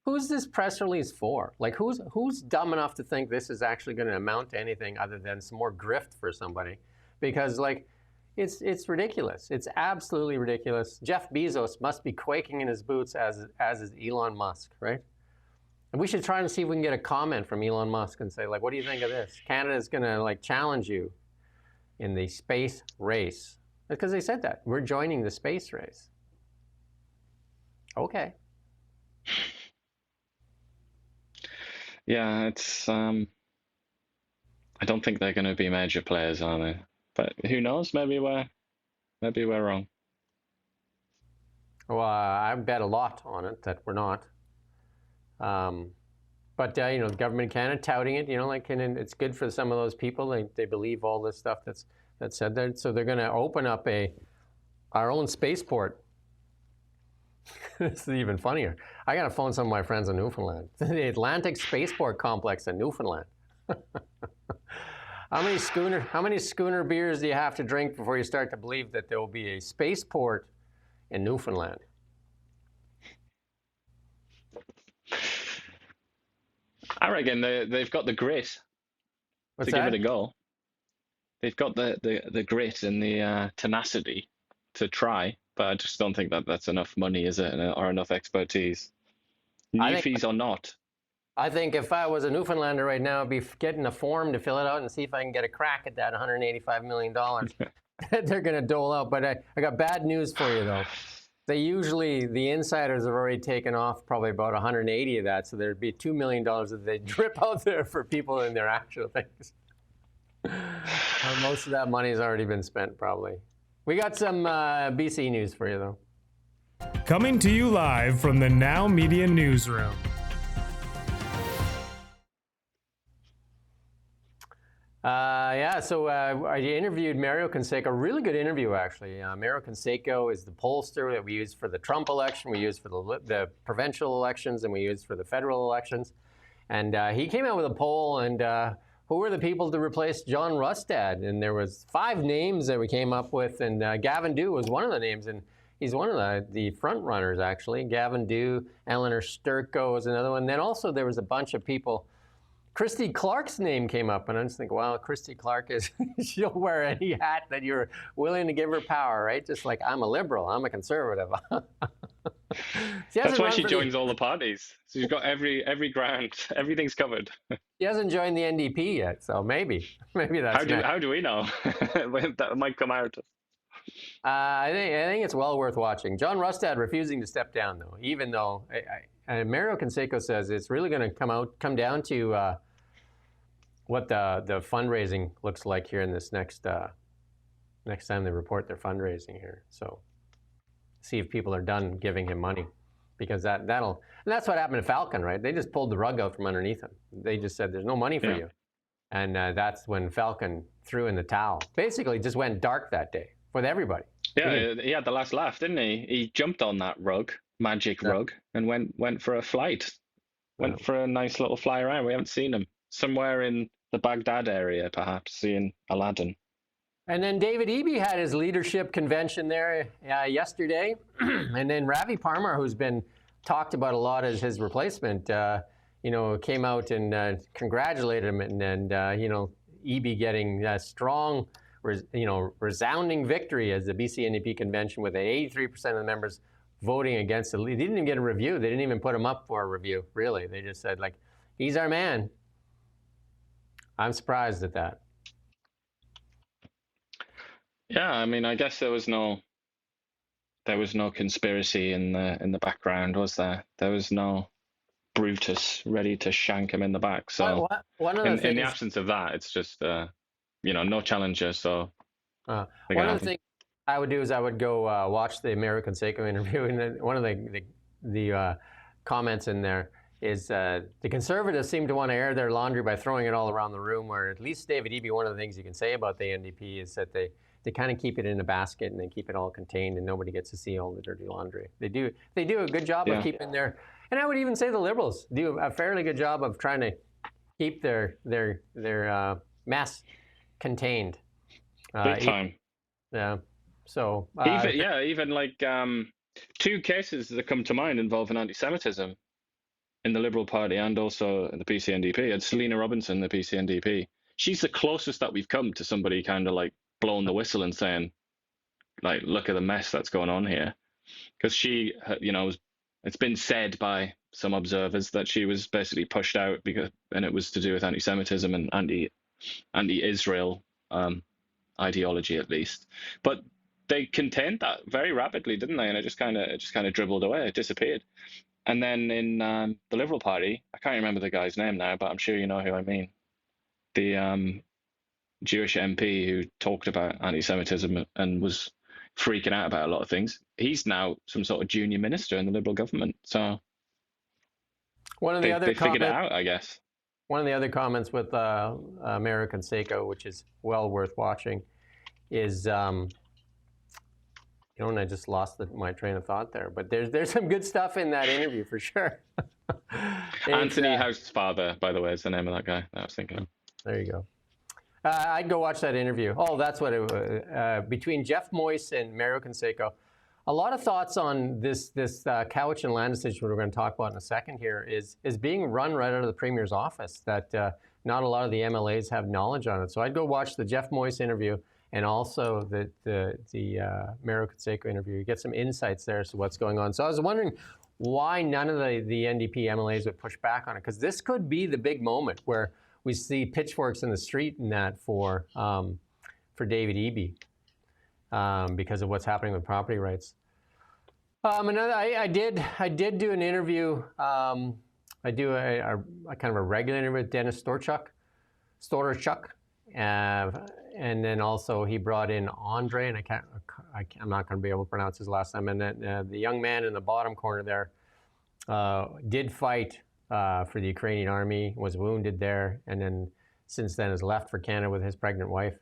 who's this press release for? Like, who's dumb enough to think this is actually going to amount to anything other than some more grift for somebody? Because it's ridiculous. It's absolutely ridiculous. Jeff Bezos must be quaking in his boots, as is Elon Musk, right? And we should try and see if we can get a comment from Elon Musk and say, what do you think of this? Canada's going to challenge you in the space race. Because they said that. We're joining the space race. Okay. Yeah, it's I don't think they're going to be major players, are they? But who knows? Maybe we're wrong. Well, I bet a lot on it that we're not. But the government of Canada touting it, and it's good for some of those people. They believe all this stuff that's said there. So they're going to open up our own spaceport. This is even funnier. I got to phone some of my friends in Newfoundland. The Atlantic Spaceport Complex in Newfoundland. How many schooner beers do you have to drink before you start to believe that there will be a spaceport in Newfoundland? I reckon they've got the grit to give it a go. they've got the grit and the tenacity to try, but I just don't think that that's enough money, is it, or enough expertise, new fees or not. I think if I was a Newfoundlander right now, I'd be getting a form to fill it out and see if I can get a crack at that $185 million that they're going to dole out. But I got bad news for you, though. The insiders have already taken off probably about 180 of that, so there'd be $2 million that they drip out there for people in their actual things. Most of that money has already been spent, probably. We got some BC news for you, though. Coming to you live from the Now Media Newsroom. So I interviewed Mario Canseco, a really good interview, actually. Mario Canseco is the pollster that we use for the Trump election, we use for the provincial elections, and we use for the federal elections. And he came out with a poll, and who were the people to replace John Rustad? And there was 5 names that we came up with, and Gavin Dew was one of the names, and he's one of the front runners, actually. Gavin Dew, Eleanor Sturko was another one. Then also there was a bunch of people. Christy Clark's name came up, and I just think, wow, Christy Clark she'll wear any hat that you're willing to give her power, right? Just like, I'm a liberal, I'm a conservative. That's why she joins all the parties. So she's got every ground, everything's covered. She hasn't joined the NDP yet, so maybe that's how do we know? That might come out. I think it's well worth watching. John Rustad refusing to step down, though, even though Mario Canseco says it's really going to come down to what the fundraising looks like here in this next time they report their fundraising here. So see if people are done giving him money, because and that's what happened to Falcon, right? They just pulled the rug out from underneath him. They just said there's no money for you, and that's when Falcon threw in the towel. Basically, just went dark that day with everybody. Yeah, he had the last laugh, didn't he? He jumped on that magic rug, and went for a flight. Went for a nice little fly around. We haven't seen him. Somewhere in the Baghdad area, perhaps, seeing Aladdin. And then David Eby had his leadership convention there yesterday. And then Ravi Parmar, who's been talked about a lot as his replacement, came out and congratulated him. And Eby getting a strong, resounding victory as the BC NDP convention, with 83% of the members voting against it. He didn't even get a review. They didn't even put him up for a review, really. They just said, like, he's our man. I'm surprised at that. Yeah, I mean, I guess there was no conspiracy in the background, was there? There was no Brutus ready to shank him in the back. So in the absence of that, it's just no challenger. So one of the things I would do is I would go watch the Mario Canseco interview, and then one of the comments in there is the Conservatives seem to want to air their laundry by throwing it all around the room, where at least David Eby, one of the things you can say about the NDP is that they kind of keep it in a basket and they keep it all contained, and nobody gets to see all the dirty laundry. They do a good job of keeping their, and I would even say the Liberals do a fairly good job of trying to keep their mess contained. Big time. Yeah. So even like 2 cases that come to mind involving anti-Semitism in the Liberal Party and also in the PC NDP. And Selena Robinson, the PC NDP, she's the closest that we've come to somebody kind of like blowing the whistle and saying, like, look at the mess that's going on here. Because she, it's been said by some observers that she was basically pushed out and it was to do with anti-Semitism and anti-Israel ideology, at least. But they contained that very rapidly, didn't they? And it just kind of dribbled away. It disappeared. And then in the Liberal Party, I can't remember the guy's name now, but I'm sure you know who I mean. The Jewish MP who talked about anti-Semitism and was freaking out about a lot of things. He's now some sort of junior minister in the Liberal government. So they figured it out, I guess. One of the other comments with Mario Canseco, which is well worth watching, is and I just lost my train of thought there. But there's some good stuff in that interview for sure. Anthony House's father, by the way, is the name of that guy I was thinking of. There you go. I'd go watch that interview. Oh, that's what it was. Between Jeff Moyse and Mario Canseco, a lot of thoughts on this Cowichan land decision we're going to talk about in a second here is being run right out of the Premier's office, that not a lot of the MLAs have knowledge on it. So I'd go watch the Jeff Moyse interview and also the Mario Kutseko interview. You get some insights there as to what's going on. So I was wondering why none of the NDP MLAs would push back on it, because this could be the big moment where we see pitchforks in the street and that for David Eby because of what's happening with property rights. I did do an interview. I do a kind of a regular interview with Dennis Storchuk, and then also he brought in Andre, and I'm not going to be able to pronounce his last name. And then the young man in the bottom corner there did fight for the Ukrainian army, was wounded there, and then since then has left for Canada with his pregnant wife,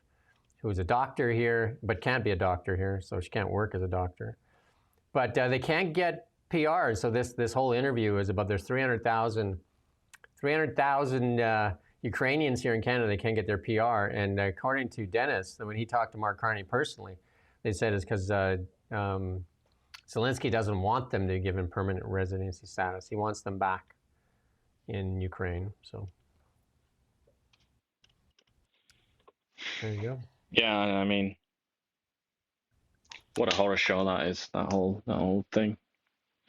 who's a doctor here, but can't be a doctor here, so she can't work as a doctor. But they can't get PR, so this whole interview is about there's 300,000 Ukrainians here in Canada. They can't get their PR, and according to Dennis, when he talked to Mark Carney personally, they said it's because Zelensky doesn't want them to give him permanent residency status. He wants them back in Ukraine. So there you go. Yeah, I mean, what a horror show that is, that whole thing.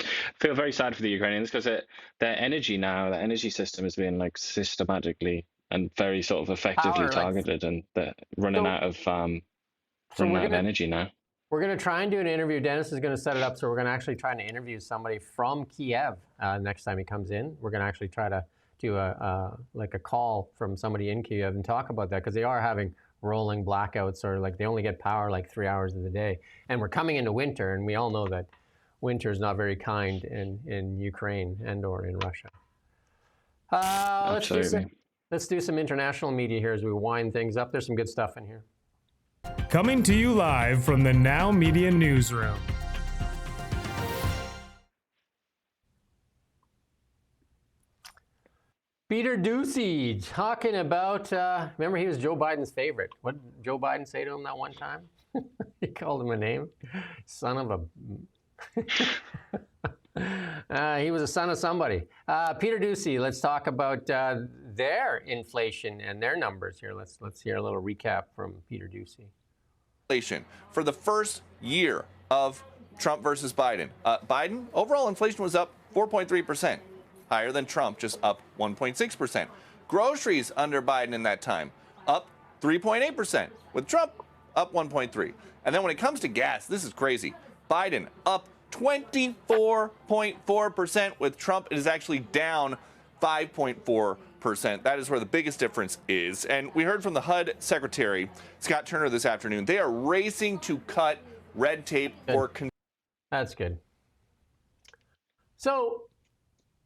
I feel very sad for the Ukrainians because their energy system is being like systematically and very sort of effectively targeted, and they're running out of energy now. We're going to try and do an interview. Dennis is going to set it up, so we're going to actually try and interview somebody from Kiev next time he comes in. We're going to actually try to do a call from somebody in Kiev and talk about that, because they are having rolling blackouts, or like they only get power like 3 hours of the day. And we're coming into winter, and we all know that winter is not very kind in Ukraine and or in Russia. Let's do some international media here as we wind things up. There's some good stuff in here. Coming to you live from the Now Media Newsroom. Peter Doocy talking about, remember he was Joe Biden's favorite. What did Joe Biden say to him that one time? He called him a name. Son of a... he was a son of somebody. Peter Doocy, let's talk about their inflation and their numbers here. Let's hear a little recap from Peter Doocy. Inflation for the first year of Trump versus Biden. Biden, overall inflation was up 4.3%, higher than Trump, just up 1.6%. Groceries under Biden in that time, up 3.8%, with Trump up 1.3%. And then when it comes to gas, this is crazy. Biden up 24.4%, with Trump it is actually down 5.4%. That is where the biggest difference is. And we heard from the HUD Secretary, Scott Turner, this afternoon. They are racing to cut red tape for... That's good. So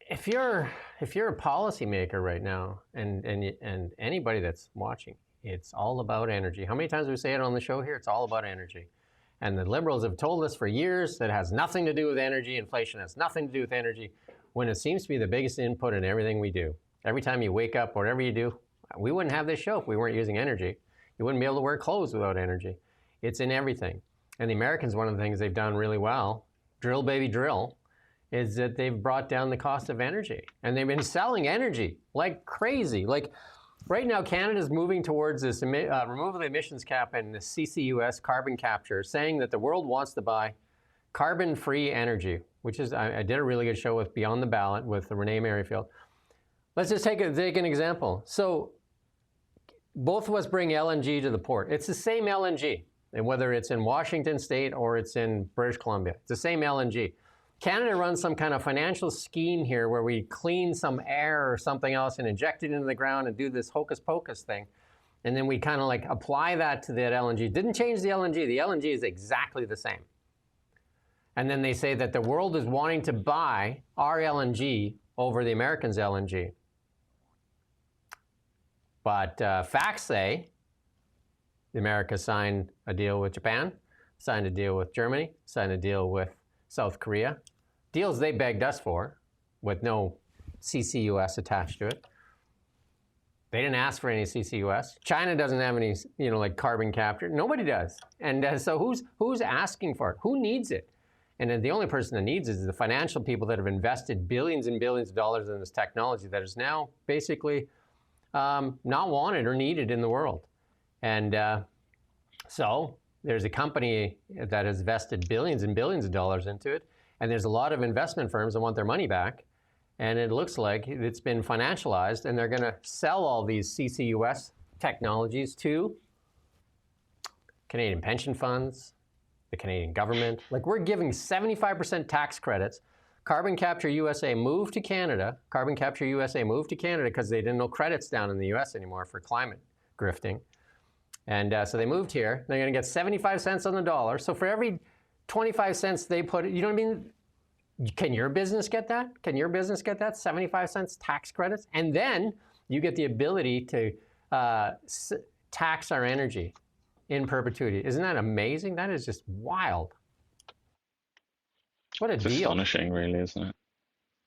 if you're a policymaker right now, and anybody that's watching, it's all about energy. How many times do we say it on the show here? It's all about energy. And the Liberals have told us for years that it has nothing to do with energy. Inflation has nothing to do with energy, when it seems to be the biggest input in everything we do. Every time you wake up, whatever you do, we wouldn't have this show if we weren't using energy. You wouldn't be able to wear clothes without energy. It's in everything. And the Americans, one of the things they've done really well, drill baby drill, is that they've brought down the cost of energy. And they've been selling energy like crazy. Like right now, Canada's moving towards this removal of the emissions cap and the CCUS, carbon capture, saying that the world wants to buy carbon-free energy, which is, I did a really good show with Beyond the Ballot with Renee Merrifield. Let's just take an example. So both of us bring LNG to the port. It's the same LNG, and whether it's in Washington State or it's in British Columbia, it's the same LNG. Canada runs some kind of financial scheme here where we clean some air or something else and inject it into the ground and do this hocus pocus thing. And then we kind of like apply that to that LNG. Didn't change the LNG. The LNG is exactly the same. And then they say that the world is wanting to buy our LNG over the Americans' LNG. But facts say America signed a deal with Japan, signed a deal with Germany, signed a deal with South Korea. Deals they begged us for, with no CCUS attached to it. They didn't ask for any CCUS. China doesn't have any, like carbon capture. Nobody does. And so who's asking for it? Who needs it? And then the only person that needs it is the financial people that have invested billions and billions of dollars in this technology that is now basically not wanted or needed in the world. And so there's a company that has invested billions and billions of dollars into it, and there's a lot of investment firms that want their money back, and it looks like it's been financialized, and they're going to sell all these CCUS technologies to Canadian pension funds, the Canadian government. Like, we're giving 75% tax credits. Carbon Capture USA moved to Canada. Carbon Capture USA moved to Canada because they didn't know credits down in the US anymore for climate grifting. And so they moved here. They're going to get 75 cents on the dollar. So for every 25 cents they put, you know what I mean? Can your business get that? Can your business get that? 75 cents tax credits? And then you get the ability to tax our energy in perpetuity. Isn't that amazing? That is just wild. What a It's deal. astonishing, really, isn't it?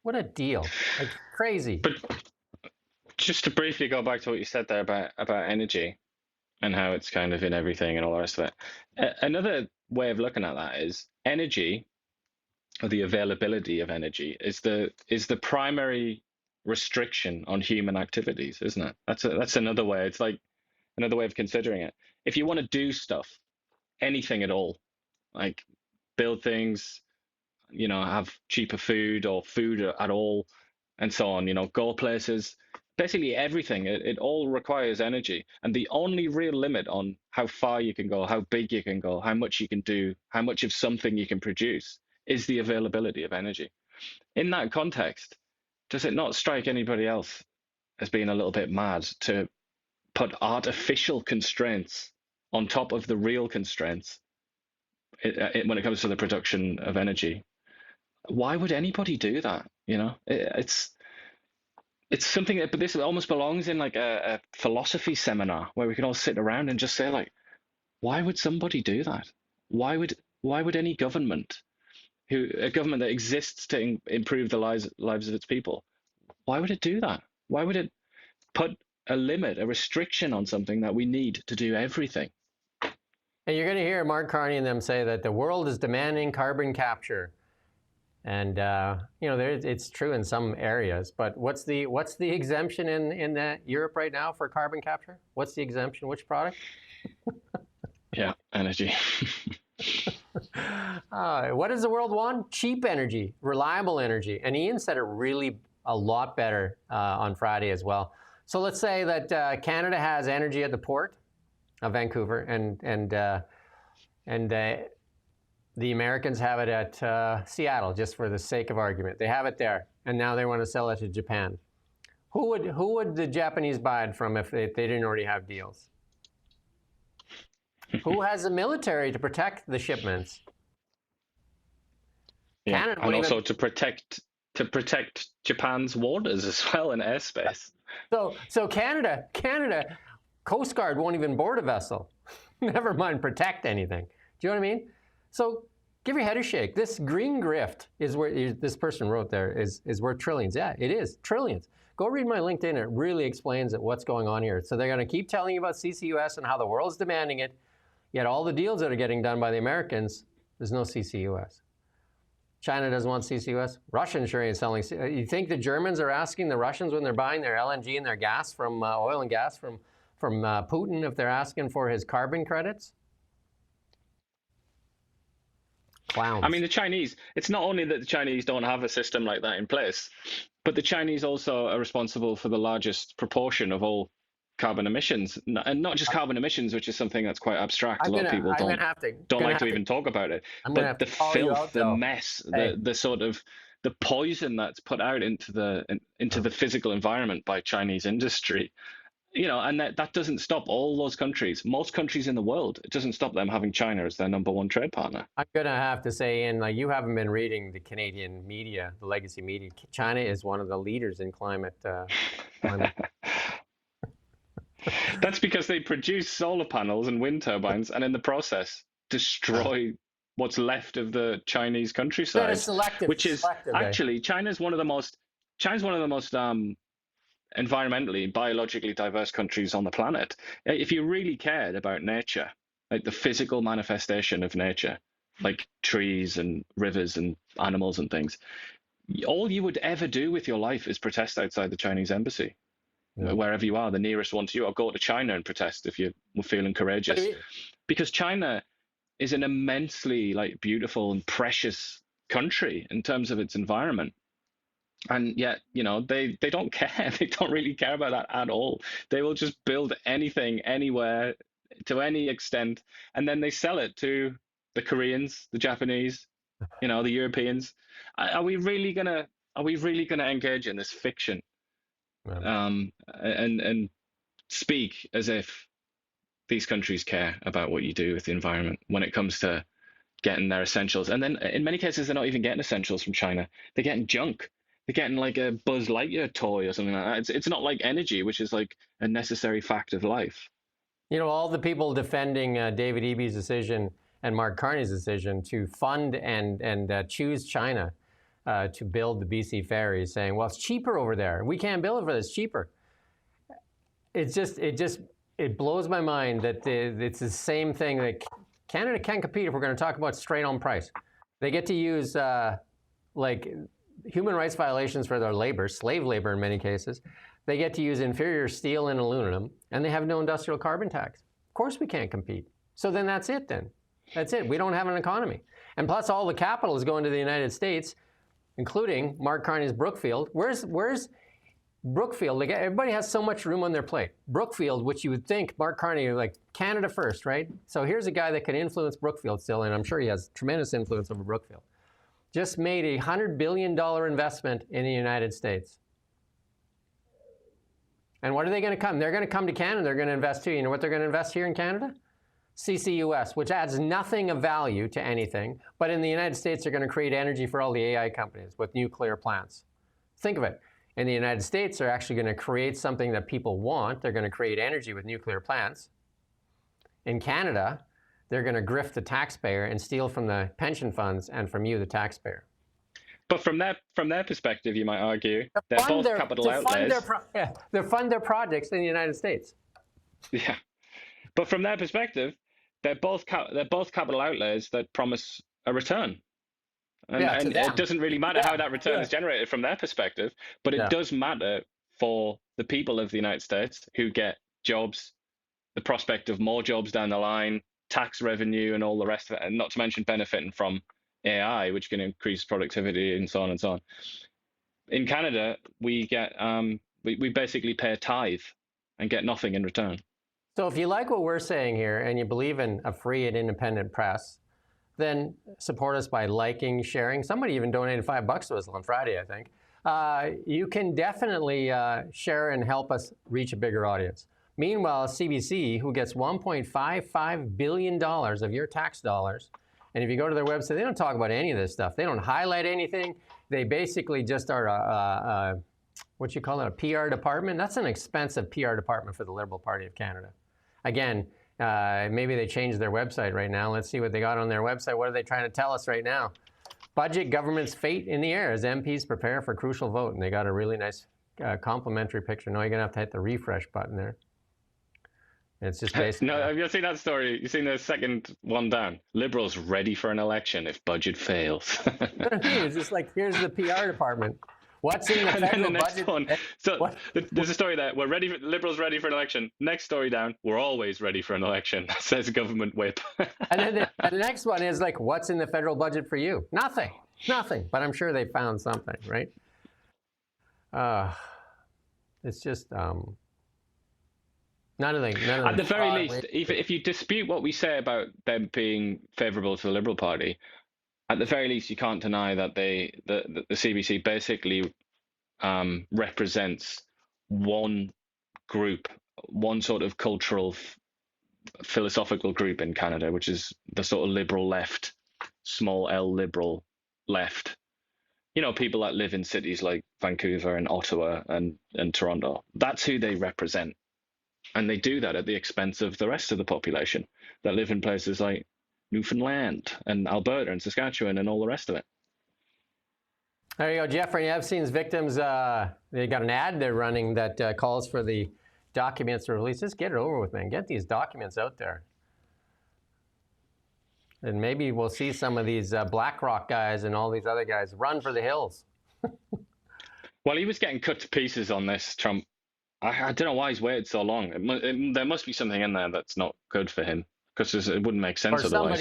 What a deal. Like, crazy. But just to briefly go back to what you said there about energy and how it's kind of in everything and all the rest of it. Another way of looking at that is energy, or the availability of energy, is the primary restriction on human activities, isn't it? That's another way. It's like another way of considering it. If you want to do stuff, anything at all, like build things, have cheaper food or food at all, and so on, go places, basically everything, it all requires energy. And the only real limit on how far you can go, how big you can go, how much you can do, how much of something you can produce is the availability of energy. In that context, does it not strike anybody else as being a little bit mad to put artificial constraints on top of the real constraints when it comes to the production of energy? Why would anybody do that? It's something that, but this almost belongs in like a philosophy seminar where we can all sit around and just say, like, why would somebody do that? Why would any government, a government that exists to improve the lives of its people, why would it do that? Why would it put a limit, a restriction on something that we need to do everything? And you're going to hear Mark Carney and them say that the world is demanding carbon capture. And it's true in some areas, but what's the exemption in Europe right now for carbon capture? What's the exemption? Which product? Yeah, energy. What does the world want? Cheap energy, reliable energy. And Ian said it really a lot better on Friday as well. So let's say that Canada has energy at the port of Vancouver, and the Americans have it at Seattle, just for the sake of argument. They have it there, and now they want to sell it to Japan. Who would the Japanese buy it from if they didn't already have deals? Who has the military to protect the shipments? Yeah, Canada and also to protect Japan's waters as well and airspace. So Canada, Coast Guard won't even board a vessel. Never mind protect anything. Do you know what I mean? So give your head a shake. This green grift is where this person wrote there is worth trillions. Yeah, it is trillions. Go read my LinkedIn. It really explains what's going on here. So they're going to keep telling you about CCUS and how the world's demanding it. Yet all the deals that are getting done by the Americans, there's no CCUS. China doesn't want CCUS. Russia sure ain't selling. You think the Germans are asking the Russians when they're buying their LNG and their gas from oil and gas from Putin if they're asking for his carbon credits? Clowns. I mean, the Chinese, it's not only that the Chinese don't have a system like that in place, but the Chinese also are responsible for the largest proportion of all carbon emissions, and not just carbon emissions, which is something that's quite abstract. A lot of people don't like to even talk about it. But the filth, the mess, the sort of the poison that's put out into the physical environment by Chinese industry, and that doesn't stop all those countries. Most countries in the world, it doesn't stop them having China as their number one trade partner. I'm gonna have to say, Ian, like, you haven't been reading the Canadian media, the legacy media. China is one of the leaders in climate. That's because they produce solar panels and wind turbines, and in the process destroy what's left of the Chinese countryside. Which is actually China's one of the most environmentally, biologically diverse countries on the planet. If you really cared about nature, like the physical manifestation of nature, like trees and rivers and animals and things, all you would ever do with your life is protest outside the Chinese embassy. wherever you are, the nearest one to you, or go to China and protest if you were feeling courageous. Because China is an immensely beautiful and precious country in terms of its environment. And yet, they don't care. They don't really care about that at all. They will just build anything, anywhere, to any extent, and then they sell it to the Koreans, the Japanese, the Europeans. Are we really gonna engage in this fiction, and speak as if these countries care about what you do with the environment when it comes to getting their essentials? And then in many cases, they're not even getting essentials from China. They're getting junk. They're getting like a Buzz Lightyear toy or something like that. It's not like energy, which is like a necessary fact of life. All the people defending David Eby's decision and Mark Carney's decision to fund and choose China to build the BC ferries, saying, well, it's cheaper over there. We can't build it for this, cheaper. It blows my mind that it's the same thing that Canada can't compete if we're going to talk about straight on price. They get to use human rights violations for their labor, slave labor in many cases. They get to use inferior steel and aluminum, and they have no industrial carbon tax. Of course we can't compete. So then that's it then. That's it. We don't have an economy. And plus all the capital is going to the United States, including Mark Carney's Brookfield. Where's Brookfield? Everybody has so much room on their plate. Brookfield, which you would think Mark Carney, Canada first, right? So here's a guy that can influence Brookfield still, and I'm sure he has tremendous influence over Brookfield. Just made a $100 billion investment in the United States. And what are they going to come? They're going to come to Canada. They're going to invest too. You know what they're going to invest here in Canada? CCUS, which adds nothing of value to anything. But in the United States, they're going to create energy for all the AI companies with nuclear plants. Think of it. In the United States, they're actually going to create something that people want. They're going to create energy with nuclear plants. In Canada, they're going to grift the taxpayer and steal from the pension funds and from you, the taxpayer. But from their perspective, you might argue, they're both capital outlays. They fund their projects in the United States. Yeah, but from their perspective, they're both capital outlays that promise a return. And it doesn't really matter how that return is generated from their perspective, but it does matter for the people of the United States who get jobs, the prospect of more jobs down the line, tax revenue and all the rest of it, and not to mention benefiting from AI, which can increase productivity and so on and so on. In Canada, we get we basically pay a tithe and get nothing in return. So if you like what we're saying here and you believe in a free and independent press, then support us by liking, sharing. Somebody even donated $5 to us on Friday, I think. You can definitely share and help us reach a bigger audience. Meanwhile, CBC, who gets $1.55 billion of your tax dollars, and if you go to their website, they don't talk about any of this stuff. They don't highlight anything. They basically just are what you call it, a PR department. That's an expensive PR department for the Liberal Party of Canada. Again, maybe they changed their website right now. Let's see what they got on their website. What are they trying to tell us right now? Budget government's fate in the air as MPs prepare for crucial vote. And they got a really nice complimentary picture. No, you're going to hit the refresh button there. It's just basically... No, have you seen that story? You've seen the second one down. Liberals ready for an election if budget fails. It's just like, here's the PR department. What's in the federal budget? One. So there's a story there. We're ready. Liberals ready for an election. Next story down. We're always ready for an election. Says government whip. And then the next one is like, what's in the federal budget for you? Nothing. But I'm sure they found something, right? It's just none of them. At the very least, if you dispute what we say about them being favourable to the Liberal Party, at the very least, you can't deny that the CBC basically represents one group, one sort of cultural, philosophical group in Canada, which is the sort of liberal left, small L liberal left. You know, people that live in cities like Vancouver and Ottawa and Toronto. That's who they represent. And they do that at the expense of the rest of the population that live in places like Newfoundland and Alberta and Saskatchewan and all the rest of it. There you go, Jeffrey. Epstein's victims, they got an ad they're running that calls for the documents to release. Just get it over with, man. Get these documents out there. And maybe we'll see some of these BlackRock guys and all these other guys run for the hills. Well, he was getting cut to pieces on this, Trump. I don't know why he's waited so long. There must be something in there that's not good for him, because it wouldn't make sense or otherwise.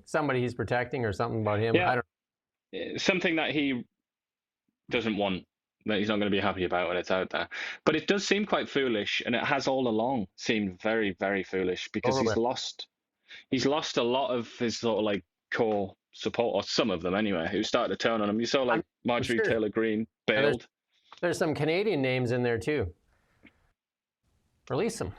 Somebody he's protecting, or something about him. Yeah. I don't. Something that he doesn't want, that he's not going to be happy about when it's out there. But it does seem quite foolish, and it has all along seemed very, very foolish, because he's lost a lot of his sort of like core support, or some of them anyway, who started to turn on him. You saw like Marjorie Taylor Greene bailed. There's some Canadian names in there too. Release them.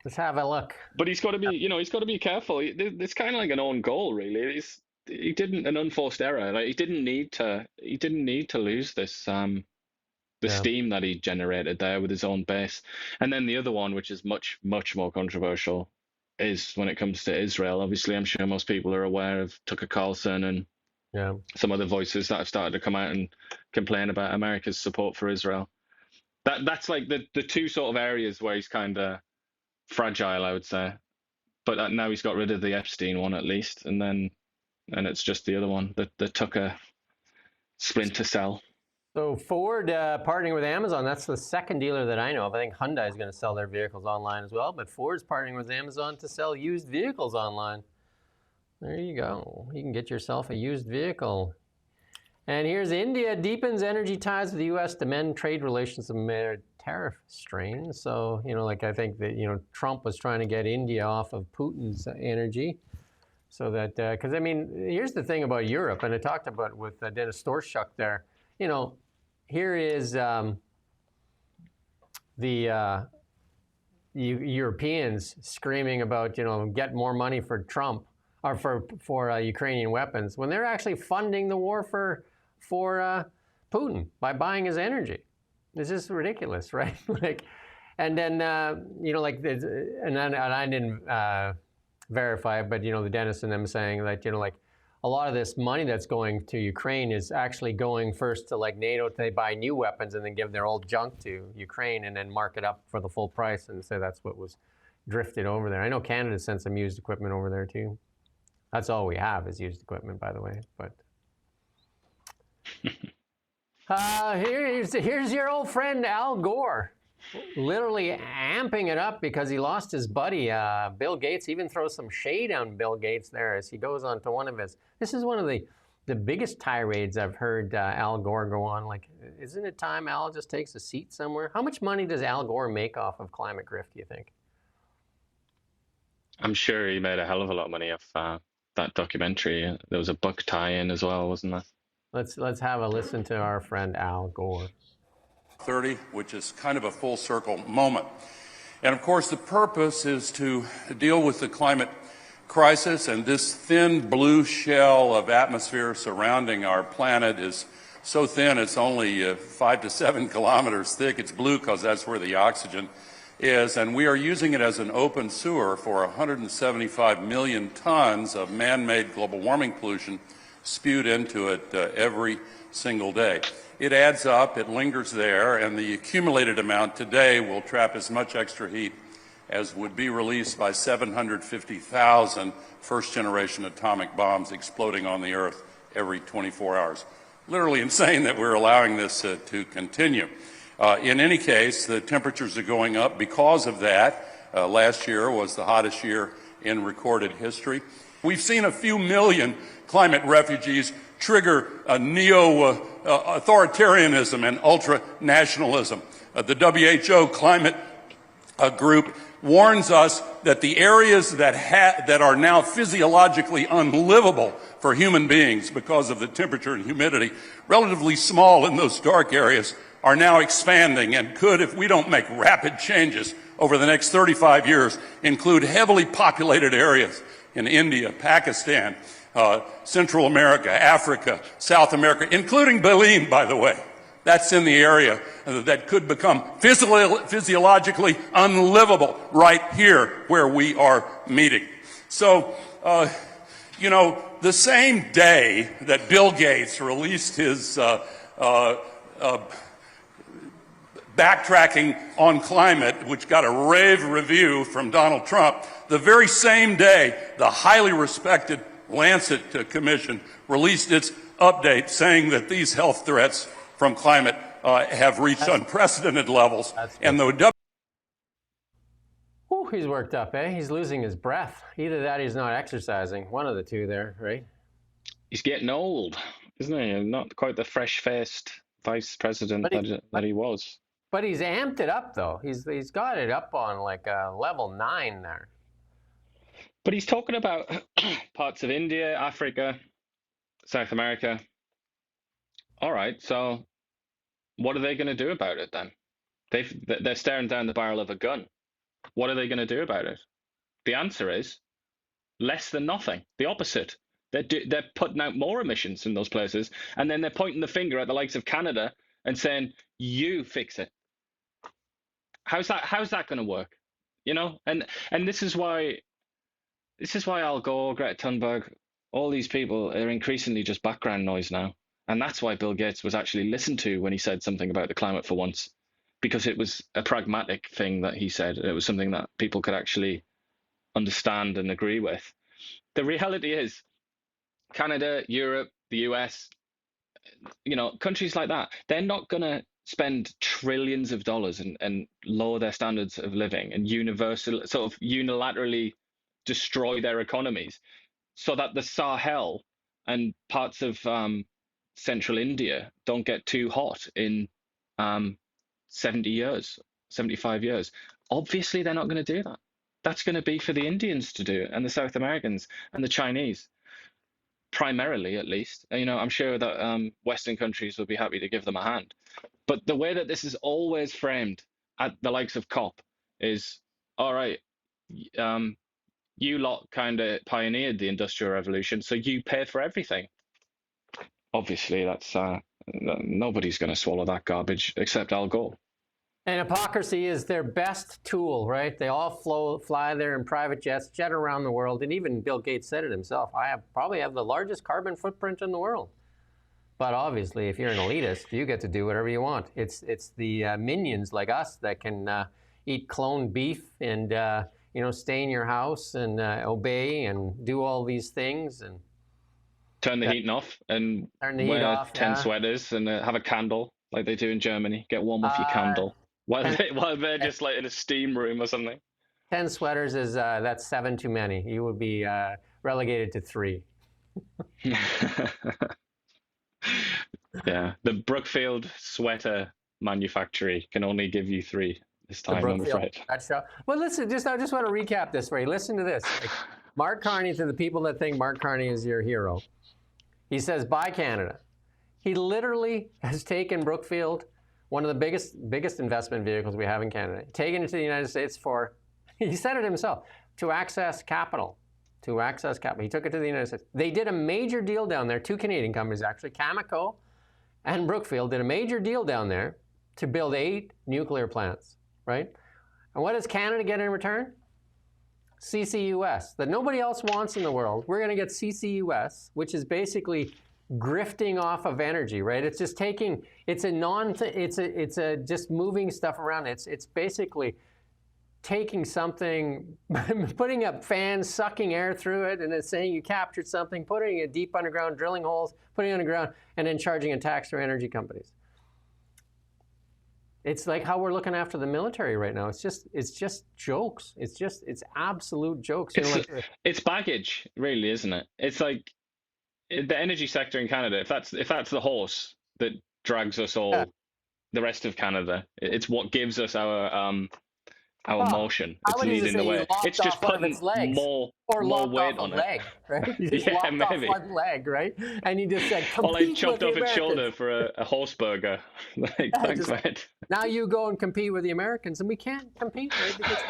Let's have a look. But he's got to be, he's got to be careful. It's kind of like an own goal, really. He didn't an unforced error. Like he didn't need to lose this steam that he generated there with his own base. And then the other one, which is much, much more controversial, is when it comes to Israel. Obviously, I'm sure most people are aware of Tucker Carlson and some other voices that have started to come out and complain about America's support for Israel. That's like the two sort of areas where he's kind of fragile, I would say. But now he's got rid of the Epstein one at least, and it's just the other one, the Tucker splinter cell. So Ford partnering with Amazon, that's the second dealer that I know of. I think Hyundai is going to sell their vehicles online as well, but Ford's partnering with Amazon to sell used vehicles online. There you go. You can get yourself a used vehicle. And here's India deepens energy ties with the U.S. to mend trade relations amid tariff strain. So, I think that, Trump was trying to get India off of Putin's energy. So that, because here's the thing about Europe, and I talked about with Dennis Storchuk there. Here is the Europeans screaming about, get more money for Trump or for Ukrainian weapons, when they're actually funding the war for Putin by buying his energy. It's just ridiculous, right? And then and I didn't verify it, but the Dennis and them saying that a lot of this money that's going to Ukraine is actually going first to NATO to buy new weapons and then give their old junk to Ukraine and then mark it up for the full price and say that's what was drifted over there. I know Canada sent some used equipment over there too. That's all we have is used equipment, by the way. But here's your old friend Al Gore, literally amping it up because he lost his buddy Bill Gates. Even throws some shade on Bill Gates there as he goes on to one of his. This is one of the biggest tirades I've heard Al Gore go on. Isn't it time Al just takes a seat somewhere? How much money does Al Gore make off of climate grift, do you think? I'm sure he made a hell of a lot of money off that documentary. There was a book tie-in as well, wasn't there? Let's have a listen to our friend Al Gore. 30, which is kind of a full circle moment. And of course, the purpose is to deal with the climate crisis, and this thin blue shell of atmosphere surrounding our planet is so thin it's only 5 to 7 kilometers thick. It's blue because that's where the oxygen is, and we are using it as an open sewer for 175 million tons of man-made global warming pollution spewed into it every single day. It adds up, it lingers there, and the accumulated amount today will trap as much extra heat as would be released by 750,000 first-generation atomic bombs exploding on the Earth every 24 hours. Literally insane that we're allowing this to continue. In any case, the temperatures are going up because of that. Last year was the hottest year in recorded history. We've seen a few million climate refugees trigger neo-authoritarianism and ultra-nationalism. The WHO climate group warns us that the areas that are now physiologically unlivable for human beings because of the temperature and humidity, relatively small in those dark areas, are now expanding and could, if we don't make rapid changes over the next 35 years, include heavily populated areas in India, Pakistan, Central America, Africa, South America, including Belize, by the way. That's in the area that could become physiologically unlivable right here where we are meeting. So, the same day that Bill Gates released his backtracking on climate, which got a rave review from Donald Trump, the very same day the highly respected Lancet Commission released its update saying that these health threats from climate have reached unprecedented levels. And the Whew, he's worked up, eh? He's losing his breath. Either that or he's not exercising. One of the two there, right? He's getting old, isn't he? Not quite the fresh-faced vice president that he was. But he's amped it up, though. He's got it up on like level 9 there. But he's talking about parts of India, Africa, South America. All right, so what are they going to do about it then? They're staring down the barrel of a gun. What are they going to do about it? The answer is less than nothing. The opposite. They're putting out more emissions in those places, and then they're pointing the finger at the likes of Canada and saying, "You fix it." How's that going to work? You know, and this is why Al Gore, Greta Thunberg, all these people are increasingly just background noise now, and that's why Bill Gates was actually listened to when he said something about the climate for once, because it was a pragmatic thing that he said. It was something that people could actually understand and agree with. The reality is, Canada, Europe, the US, you know, countries like that, they're not going to spend trillions of dollars and lower their standards of living and unilaterally destroy their economies so that the Sahel and parts of central India don't get too hot in 70 years, 75 years. Obviously, they're not going to do that. That's going to be for the Indians to do, and the South Americans and the Chinese. Primarily, at least. You know, I'm sure that Western countries will be happy to give them a hand. But the way that this is always framed at the likes of COP is, all right, you lot kind of pioneered the Industrial Revolution, so you pay for everything. Obviously, that's nobody's going to swallow that garbage except Al Gore. And hypocrisy is their best tool, right? They all fly there in private jets, jet around the world. And even Bill Gates said it himself. I probably have the largest carbon footprint in the world. But obviously, if you're an elitist, you get to do whatever you want. It's the minions like us that can eat cloned beef and stay in your house and obey and do all these things and turn the heat off and wear 10 sweaters and have a candle like they do in Germany. Get warm with your candle. While they're just like in a steam room or something. 10 sweaters is that's 7 too many. You would be relegated to 3. Yeah, the Brookfield sweater manufactory can only give you 3 this time, I'm afraid. Well, listen, I just want to recap this for you. Listen to this. Like, Mark Carney, to the people that think Mark Carney is your hero, he says, buy Canada. He literally has taken Brookfield, one of the biggest investment vehicles we have in Canada, taken it to the United States for, he said it himself, to access capital. He took it to the United States. They did a major deal down there, 2 Canadian companies actually, Cameco and Brookfield did a major deal down there to build 8 nuclear plants, right? And what does Canada get in return? CCUS, that nobody else wants in the world. We're going to get CCUS, which is basically grifting off of energy, right? It's just taking, it's just moving stuff around. It's basically taking something, putting up fans, sucking air through it, and then saying you captured something, putting it deep underground, drilling holes, putting it underground, and then charging a tax to energy companies. It's like how we're looking after the military right now. It's just jokes. It's absolute jokes. It's baggage, really, isn't it? It's like the energy sector in Canada. If that's the horse that drags us all, the rest of Canada, it's what gives us our motion. It's leading the way. It's just putting more weight on it. Right? You just lopped off one leg, right? And you just said, compete. Or like chopped off its shoulder for a horse burger. Like, thanks, mate. Now you go and compete with the Americans, and we can't compete, right? Because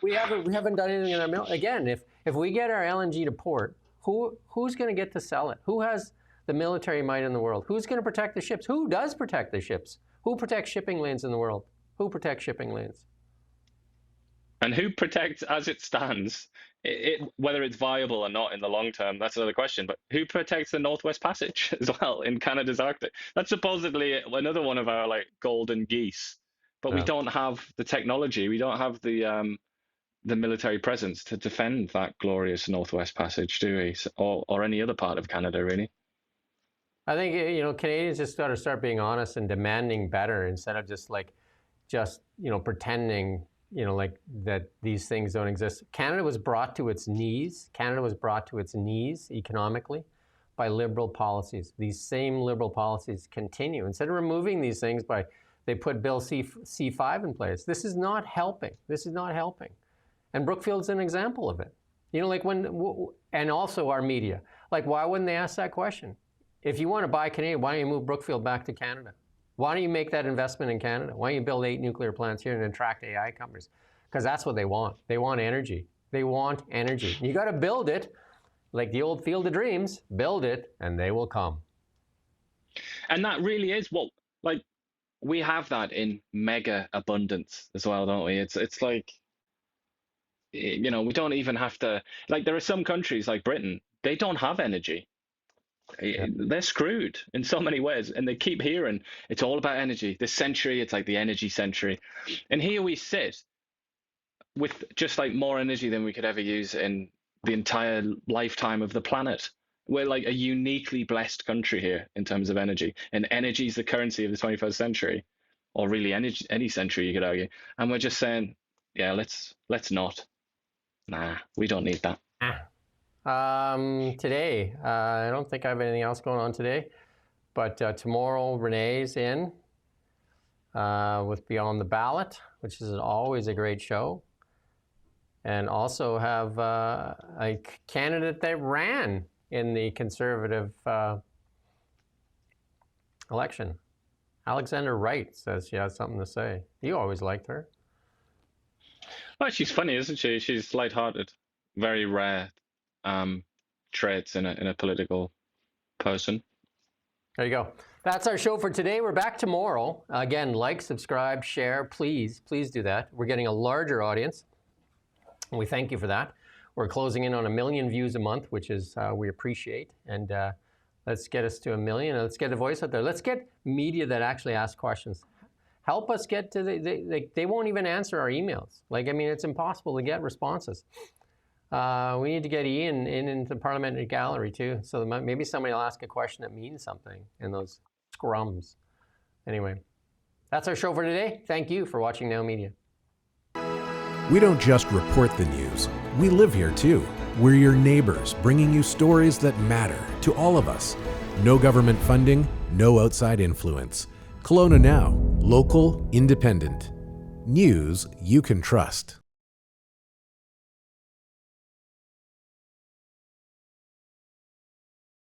we haven't done anything in our mill. Again, if we get our LNG to port, who's going to get to sell it? Who has the military might in the world? Who's going to protect the ships? Who does protect the ships? Who protects shipping lanes in the world? Who protects shipping lanes? And who protects, as it stands, whether it's viable or not in the long term, that's another question. But who protects the Northwest Passage as well in Canada's Arctic? That's supposedly another one of our like golden geese. But we don't have the technology. We don't have the military presence to defend that glorious Northwest Passage, do we? Or any other part of Canada, really. I think, Canadians just got to start being honest and demanding better instead of just pretending, like that these things don't exist. Canada was brought to its knees. Canada was brought to its knees economically by liberal policies. These same liberal policies continue. Instead of removing these things they put Bill C5 in place. This is not helping. This is not helping. And Brookfield's an example of it. And also our media. Like, why wouldn't they ask that question? If you want to buy Canadian, why don't you move Brookfield back to Canada? Why don't you make that investment in Canada? Why don't you build 8 nuclear plants here and attract AI companies? Because that's what they want. They want energy. They want energy. You got to build it, like the old Field of Dreams. Build it, and they will come. And that really is we have that in mega abundance as well, don't we? It's like, we don't even have to. Like, there are some countries like Britain, they don't have energy. Yeah. They're screwed in so many ways, and they keep hearing it's all about energy. This century, it's like the energy century, and here we sit with just like more energy than we could ever use in the entire lifetime of the planet. We're like a uniquely blessed country here in terms of energy, and energy is the currency of the 21st century, or really any century, you could argue. And we're just saying, yeah, let's not. Nah, we don't need that. Today, I don't think I have anything else going on today, but tomorrow Renee's in with Beyond the Ballot, which is always a great show, and also have a candidate that ran in the Conservative election. Alexander Wright says she has something to say. You always liked her. Well, she's funny, isn't she? She's lighthearted. Very rare traits in a political person. There you go. That's our show for today. We're back tomorrow. Again, like, subscribe, share. Please do that. We're getting a larger audience, and we thank you for that. We're closing in on 1 million views a month, which is we appreciate. And let's get us to 1 million. Let's get a voice out there. Let's get media that actually asks questions. Help us get to they won't even answer our emails. It's impossible to get responses. We need to get Ian into the parliamentary gallery too, so that maybe somebody will ask a question that means something in those scrums. Anyway, that's our show for today. Thank you for watching Now Media. We don't just report the news. We live here too. We're your neighbors, bringing you stories that matter to all of us. No government funding, no outside influence. Kelowna Now, local, independent. News you can trust.